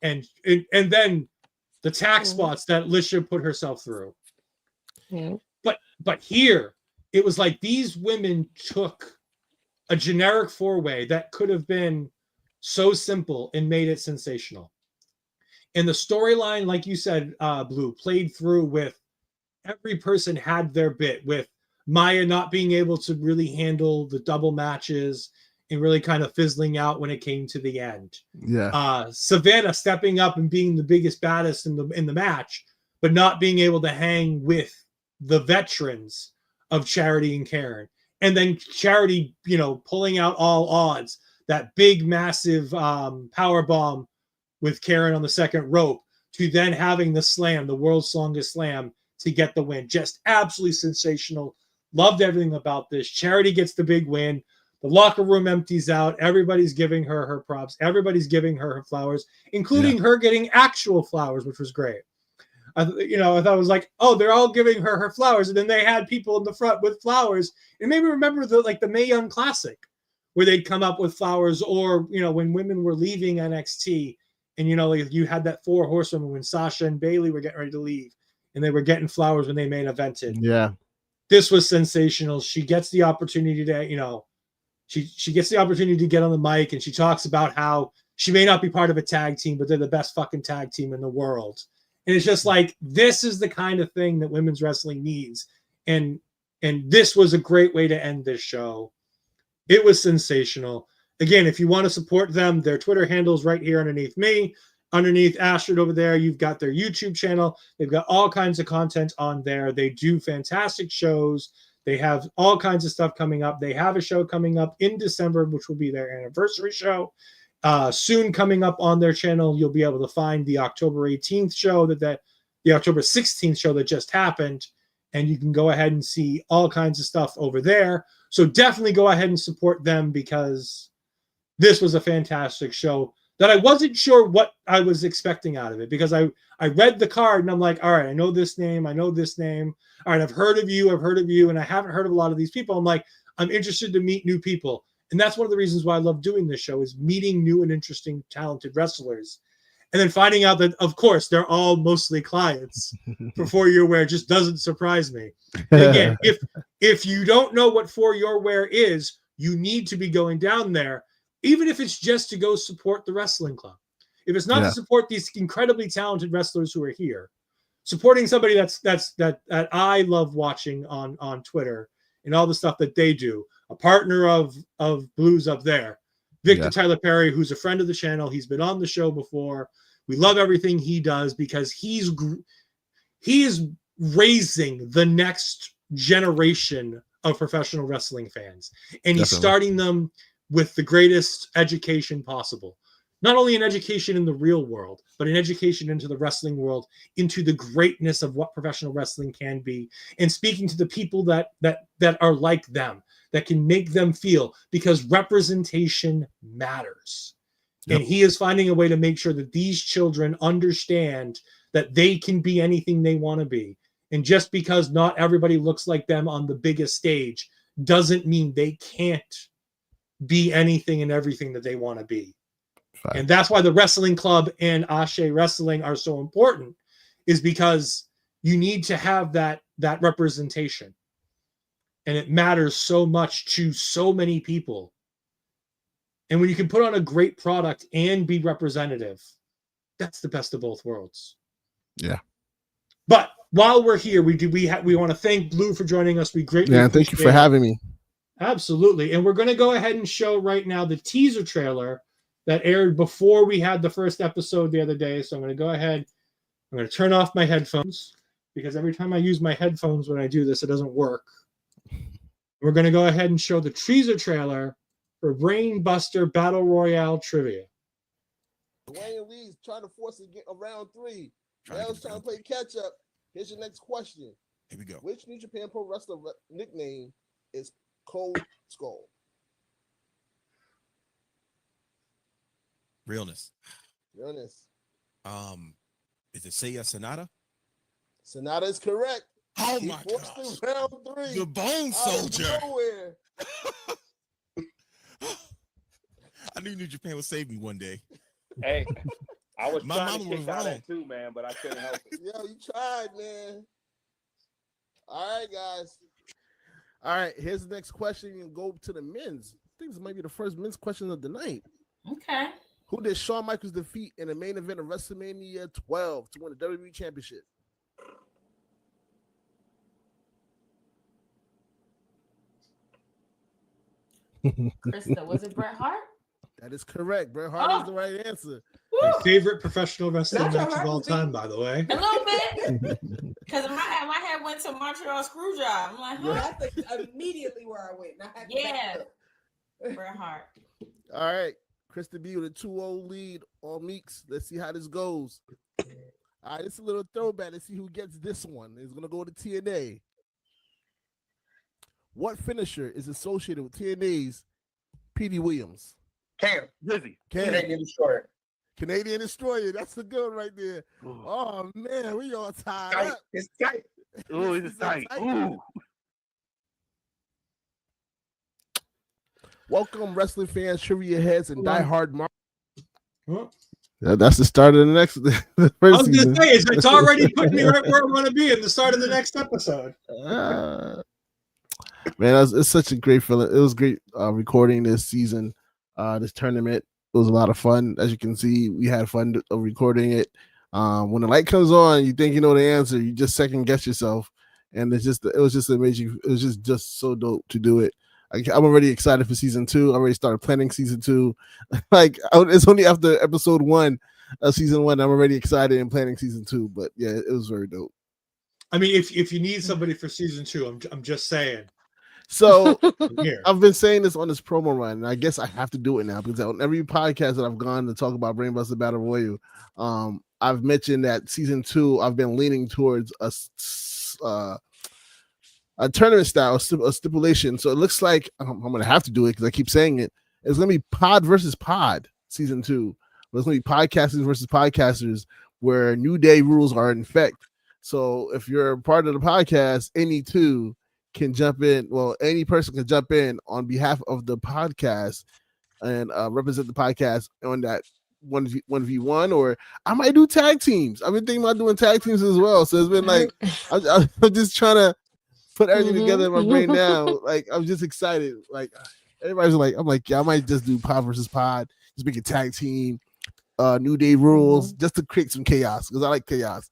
And then the tax spots that Alisha put herself through. Yeah. But here, it was like these women took a generic four-way that could have been so simple and made it sensational. And the storyline, like you said, Blue, played through with every person had their bit, with Maya not being able to really handle the double matches and really kind of fizzling out when it came to the end. Yeah. Savannah stepping up and being the biggest, baddest in the match, but not being able to hang with the veterans of Charity and Karen. And then Charity, pulling out all odds, that big, massive power bomb with Karen on the second rope, to then having the slam, the world's longest slam, to get the win. Just absolutely sensational. Loved everything about this. Charity gets the big win. The locker room empties out. Everybody's giving her props. Everybody's giving her flowers, including her getting actual flowers, which was great. I thought it was like, oh, they're all giving her flowers, and then they had people in the front with flowers. It made me remember the Mae Young Classic, where they'd come up with flowers, or when women were leaving NXT, and you had that 4 horsewomen when Sasha and Bayley were getting ready to leave, and they were getting flowers when they main evented. Yeah, this was sensational. She gets the opportunity to, she gets the opportunity to get on the mic, and she talks about how she may not be part of a tag team, but they're the best fucking tag team in the world. And it's just like, this is the kind of thing that women's wrestling needs. And this was a great way to end this show. It was sensational. Again, if you want to support them, their Twitter handle is right here underneath me. Underneath Astrid over there, you've got their YouTube channel. They've got all kinds of content on there. They do fantastic shows. They have all kinds of stuff coming up. They have a show coming up in December, which will be their anniversary show. Soon coming up on their channel, you'll be able to find the October 18th show, the October 16th show that just happened, and you can go ahead and see all kinds of stuff over there. So definitely go ahead and support them, because this was a fantastic show that I wasn't sure what I was expecting out of it, because I read the card and I'm like, all right, I know this name. All right, I've heard of you, and I haven't heard of a lot of these people. I'm like, I'm interested to meet new people. And that's one of the reasons why I love doing this show, is meeting new and interesting, talented wrestlers. And then finding out that, of course, they're all mostly clients for For Your Wear just doesn't surprise me. And again, if you don't know what For Your Wear is, you need to be going down there, even if it's just to go support the wrestling club. If it's not to support these incredibly talented wrestlers who are here, supporting somebody that I love watching on Twitter and all the stuff that they do, a partner of Blues up there, Victor Tyler Perry, who's a friend of the channel. He's been on the show before. We love everything he does, because he is raising the next generation of professional wrestling fans, and he's starting them with the greatest education possible. Not only an education in the real world, but an education into the wrestling world, into the greatness of what professional wrestling can be, and speaking to the people that are like them, that can make them feel, because representation matters. Yep. And he is finding a way to make sure that these children understand that they can be anything they want to be. And just because not everybody looks like them on the biggest stage doesn't mean they can't be anything and everything that they want to be. Fine. And that's why the wrestling club and Ashe Wrestling are so important, is because you need to have that representation. And it matters so much to so many people. And when you can put on a great product and be representative, that's the best of both worlds. Yeah. But while we're here, we want to thank Blue for joining us. We greatly appreciate thank you for having me. Absolutely. And we're going to go ahead and show right now the teaser trailer that aired before we had the first episode the other day. So I'm going to go ahead. I'm going to turn off my headphones because every time I use my headphones when I do this, it doesn't work. We're going to go ahead and show the teaser trailer for Brain Buster Battle Royale Trivia. Dwayne Lee's trying to force it to get around 3. L's trying to play catch up. Here's your next question. Here we go. Which New Japan Pro Wrestler nickname is Cold Skull? Realness. Realness. Is it Seiya Sonata? Sonata is correct. Oh He my forced gosh. it round 3. The Bone Soldier. Nowhere. I knew New Japan would save me one day. Hey, I was My trying to mama kick was out wrong. that too, man, but I couldn't help it. Yo, you tried, man. All right, guys. All right, here's the next question. You can go to the men's. I think this might be the first men's question of the night. Okay. Who did Shawn Michaels defeat in the main event of WrestleMania 12 to win the WWE Championship? Krista, was it Bret Hart? That is correct. Bret Hart is the right answer. My Woo! favorite professional wrestling That's match all of all right. time, by the way. A little bit. Because my head went to Montreal Screwjob. I'm like, huh? That's immediately where I went. And I had to Yeah. back up. Bret Hart. All right. Krista B with a 2-0 lead on Meeks. Let's see how this goes. All right, it's a little throwback. Let's see who gets this one. It's going to go to TNA. What finisher is associated with TNA's P.D. Williams? Cam, Dizzy, Cam. Canadian Destroyer. Canadian Destroyer. That's a good one right there. Ooh. Oh, man. We all tied Tight. up. It's tight. Ooh, it's tight. Ooh. Welcome, wrestling fans, trivia heads, and diehard Mark. Huh? Yeah, that's the start of the next the I first was season. going to say, it's already putting me right where I want to be in the start of the next episode. Man, it's such a great feeling. It was great recording this season, this tournament. It was a lot of fun. As you can see, we had fun recording it. When the light comes on, you think you know the answer. You just second guess yourself, and it was just amazing. It was just so dope to do it. I'm already excited for season 2. I already started planning season 2. It's only after episode 1 of season 1 I'm already excited and planning season 2. But yeah, it was very dope. I mean, if you need somebody for season 2, I'm just saying. So Here. I've been saying this on this promo run, and I guess I have to do it now because on every podcast that I've gone to talk about Brainbuster Battle Royale, I've mentioned that season 2 I've been leaning towards a tournament style, a stipulation. So it looks like I'm going to have to do it because I keep saying it. It's going to be pod versus pod season 2. But it's going to be podcasters versus podcasters where New Day rules are in effect. So if you're a part of the podcast, any two can jump in. Well, any person can jump in on behalf of the podcast and represent the podcast on that 1v1, or I might do tag teams. I've been thinking about doing tag teams as well. So it's been like, I'm just trying to put everything together in my brain now. Like, I'm just excited. Like, everybody's like, I'm like, yeah, I might just do pod versus pod, just make a tag team, New Day rules, just to create some chaos because I like chaos.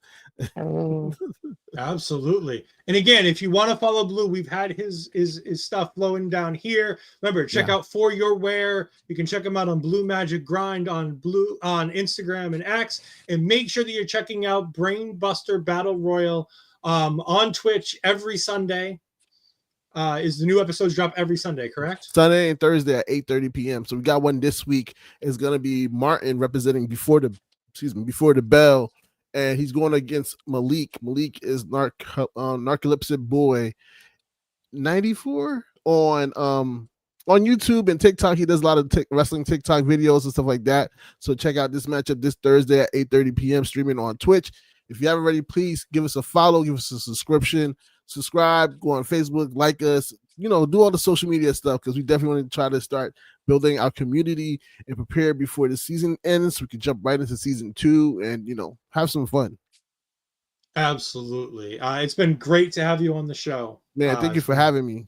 Absolutely. And again, if you want to follow Blue, we've had his stuff flowing down here. Remember, check out For Your Wear. You can check him out on Blue Magic Grind on Instagram and X, and make sure that you're checking out Brainbuster Battle Royale on Twitch every Sunday. Is the new episodes drop every Sunday, correct? Sunday and Thursday at 8:30 p.m. So we got one this week. It's gonna be Martin representing before the bell, and he's going against Malik. Malik is Narcolepsy Boy 94 on YouTube and TikTok. He does a lot of wrestling TikTok videos and stuff like that. So check out this matchup this Thursday at 8:30 p.m. streaming on Twitch. If you haven't already, please give us a follow, give us a subscribe, go on Facebook, like us, do all the social media stuff, because we definitely want to try to start building our community and prepare before the season ends so we can jump right into season 2 and, have some fun. Absolutely. It's been great to have you on the show. Man, thank you for having me.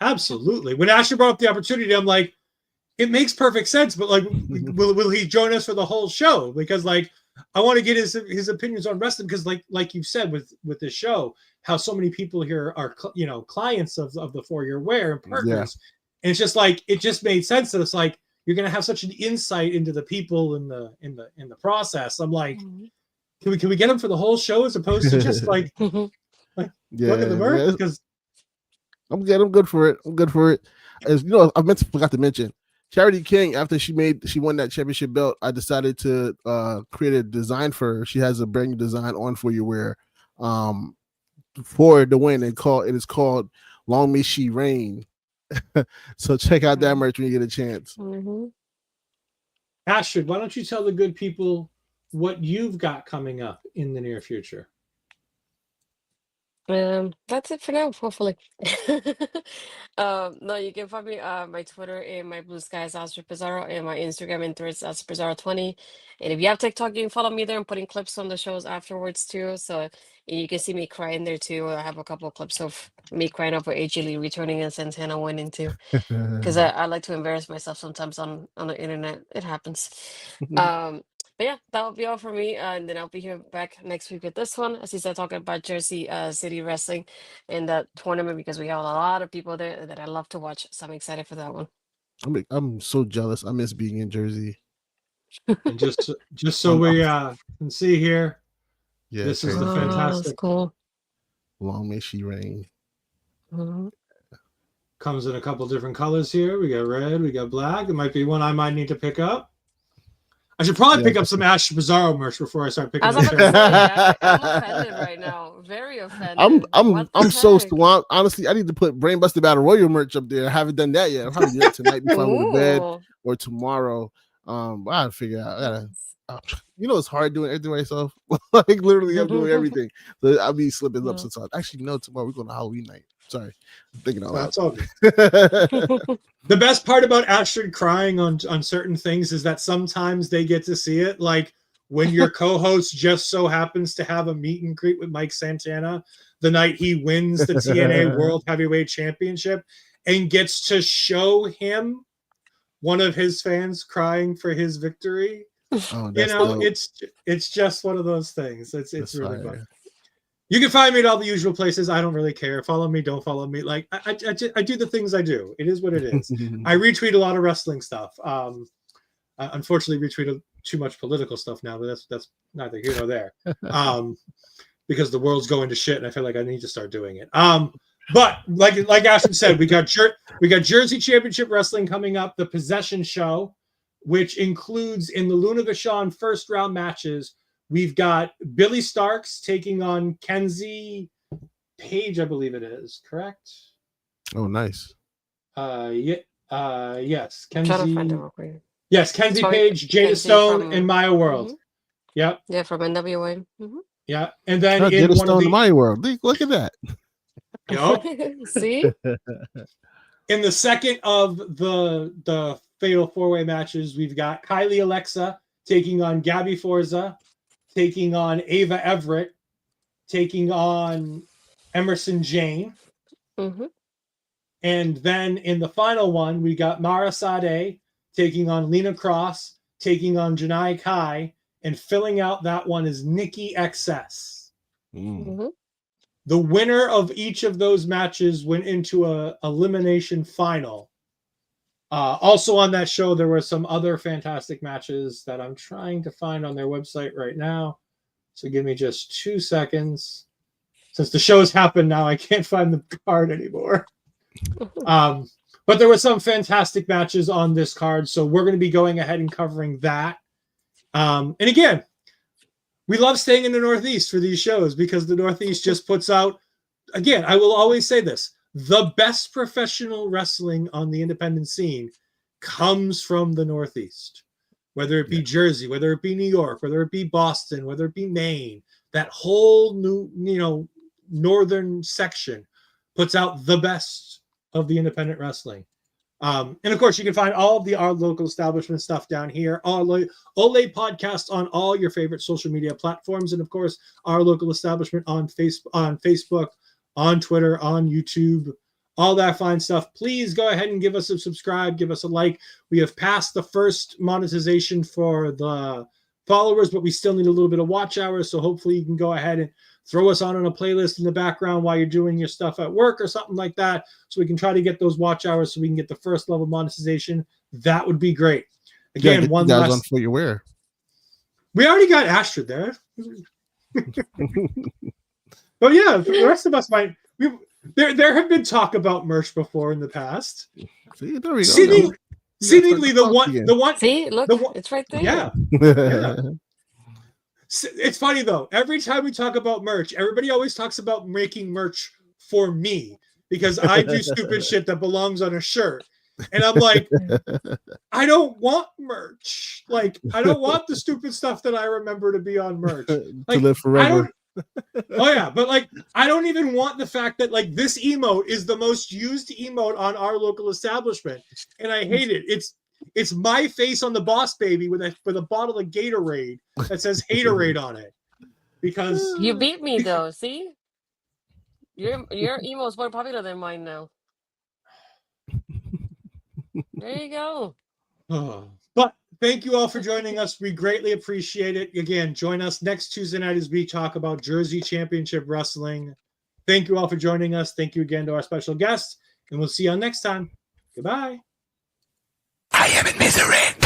Absolutely. When Asher brought up the opportunity, I'm like, it makes perfect sense, but like, will he join us for the whole show? Because like, I want to get his opinions on wrestling because, like you've said with this show, how so many people here are clients of the For Your Wear and partners, and it's just like it just made sense that it's like you're gonna have such an insight into the people in the process. I'm like, can we get them for the whole show as opposed to just like look at the merch? Because I'm good for it. I'm good for it. As you know, forgot to mention. Charity King, after she won that championship belt, I decided to create a design for her. She has a brand new design on For Your Wear for the win. It is called Long May She Reign. So check out that merch when you get a chance. Astrid, why don't you tell the good people what you've got coming up in the near future? That's it for now, hopefully. No, you can find me my Twitter and my Blue Skies Astrid Pizarro and my Instagram and Threads Astrid Pizarro20. And if you have TikTok, you can follow me there. I'm putting clips from the shows afterwards too. So you can see me crying there too. I have a couple of clips of me crying over AJ Lee returning and Santana winning too. Because I like to embarrass myself sometimes on the internet. It happens. But yeah, that will be all for me. And then I'll be here back next week with this one. As he said, talking about Jersey City Wrestling in that tournament because we have a lot of people there that I love to watch. So I'm excited for that one. I'm so jealous. I miss being in Jersey. And just so we can see here, this is the fantastic. That's cool. Long May She Reign. Comes in a couple different colors here. We got red, we got black. It might be one I might need to pick up. I should probably pick up some Ash Bizarro merch before I start picking up. I'm offended right now. Very offended. I'm so swamped. Honestly, I need to put Brainbuster Battle Royal merch up there. I haven't done that yet. I'll probably do it tonight before I go to bed or tomorrow. I gotta figure out. It's hard doing everything myself. Like literally, I'm doing everything. So I'll be slipping up sometimes. Actually, no, tomorrow we're going to Halloween night. Sorry, I'm thinking all that. That's all good. The best part about Astrid crying on certain things is that sometimes they get to see it. Like when your co-host just so happens to have a meet and greet with Mike Santana the night he wins the TNA World Heavyweight Championship and gets to show him one of his fans crying for his victory. Dope. It's just one of those things. It's really fun. You can find me at all the usual places. I don't really care. Follow me, don't follow me. Like I do the things I do. It is what it is. I retweet a lot of wrestling stuff. Unfortunately, retweet too much political stuff now, but that's neither here nor there. Because the world's going to shit, and I feel like I need to start doing it. But like Ashton said, we got Jersey Championship Wrestling coming up, the Possession Show, which includes in the Luna Vachon first round matches. We've got Billy Starks taking on Kenzie Page, I believe it is, correct? Oh, nice. Yes. Kenzie. Yes, Kenzie Page, Jada Stone, and Maya World. Yep. Yeah, from NWA. Yeah, and then in Jada Stone, Maya World. Look at that. See? In the second of the Fatal 4-Way matches, we've got Kylie Alexa taking on Gabby Forza, taking on Ava Everett, taking on Emerson Jane. And then in the final one, we got Mara Sade taking on Lena Cross, taking on Janai Kai, and filling out that one is Nikki XS. The winner of each of those matches went into a elimination final. Also on that show, there were some other fantastic matches that I'm trying to find on their website right now. So give me just 2 seconds. Since the show's happened now, I can't find the card anymore. But there were some fantastic matches on this card, so we're going to be going ahead and covering that. And again, we love staying in the Northeast for these shows because the Northeast just puts out, again, I will always say this, the best professional wrestling on the independent scene comes from the Northeast. Whether it be Jersey, whether it be New York, whether it be Boston, whether it be Maine, that whole new, northern section puts out the best of the independent wrestling. And of course, you can find all of our local establishment stuff down here. Ole podcast on all your favorite social media platforms, and of course, our local establishment on Facebook, on Twitter, on YouTube, all that fine stuff. Please go ahead and give us a subscribe, give us a like. We have passed the first monetization for the followers, but we still need a little bit of watch hours. So hopefully you can go ahead and throw us on a playlist in the background while you're doing your stuff at work or something like that, so we can try to get those watch hours so we can get the first level monetization. That would be great. Again, yeah, one guys last. on For You Wear. We already got Astrid there. But yeah, the rest of us might. There have been talk about merch before in the past. See, there we go. Seemingly the one. See, look, it's right there. Yeah. Yeah. It's funny though. Every time we talk about merch, everybody always talks about making merch for me because I do stupid shit that belongs on a shirt. And I'm like, I don't want merch. Like, I don't want the stupid stuff that I remember to be on merch. Like, to live forever. Oh yeah, but like, I don't even want the fact that like this emote is the most used emote on our local establishment, and I hate it. It's my face on the Boss Baby with a bottle of Gatorade that says Haterade on it. Because you beat me though. See, your emo is more popular than mine now. There you go. But thank you all for joining us. We greatly appreciate it. Again, join us next Tuesday night as we talk about Jersey Championship Wrestling. Thank you all for joining us. Thank you again to our special guest, and we'll see you all next time. Goodbye. I am in misery.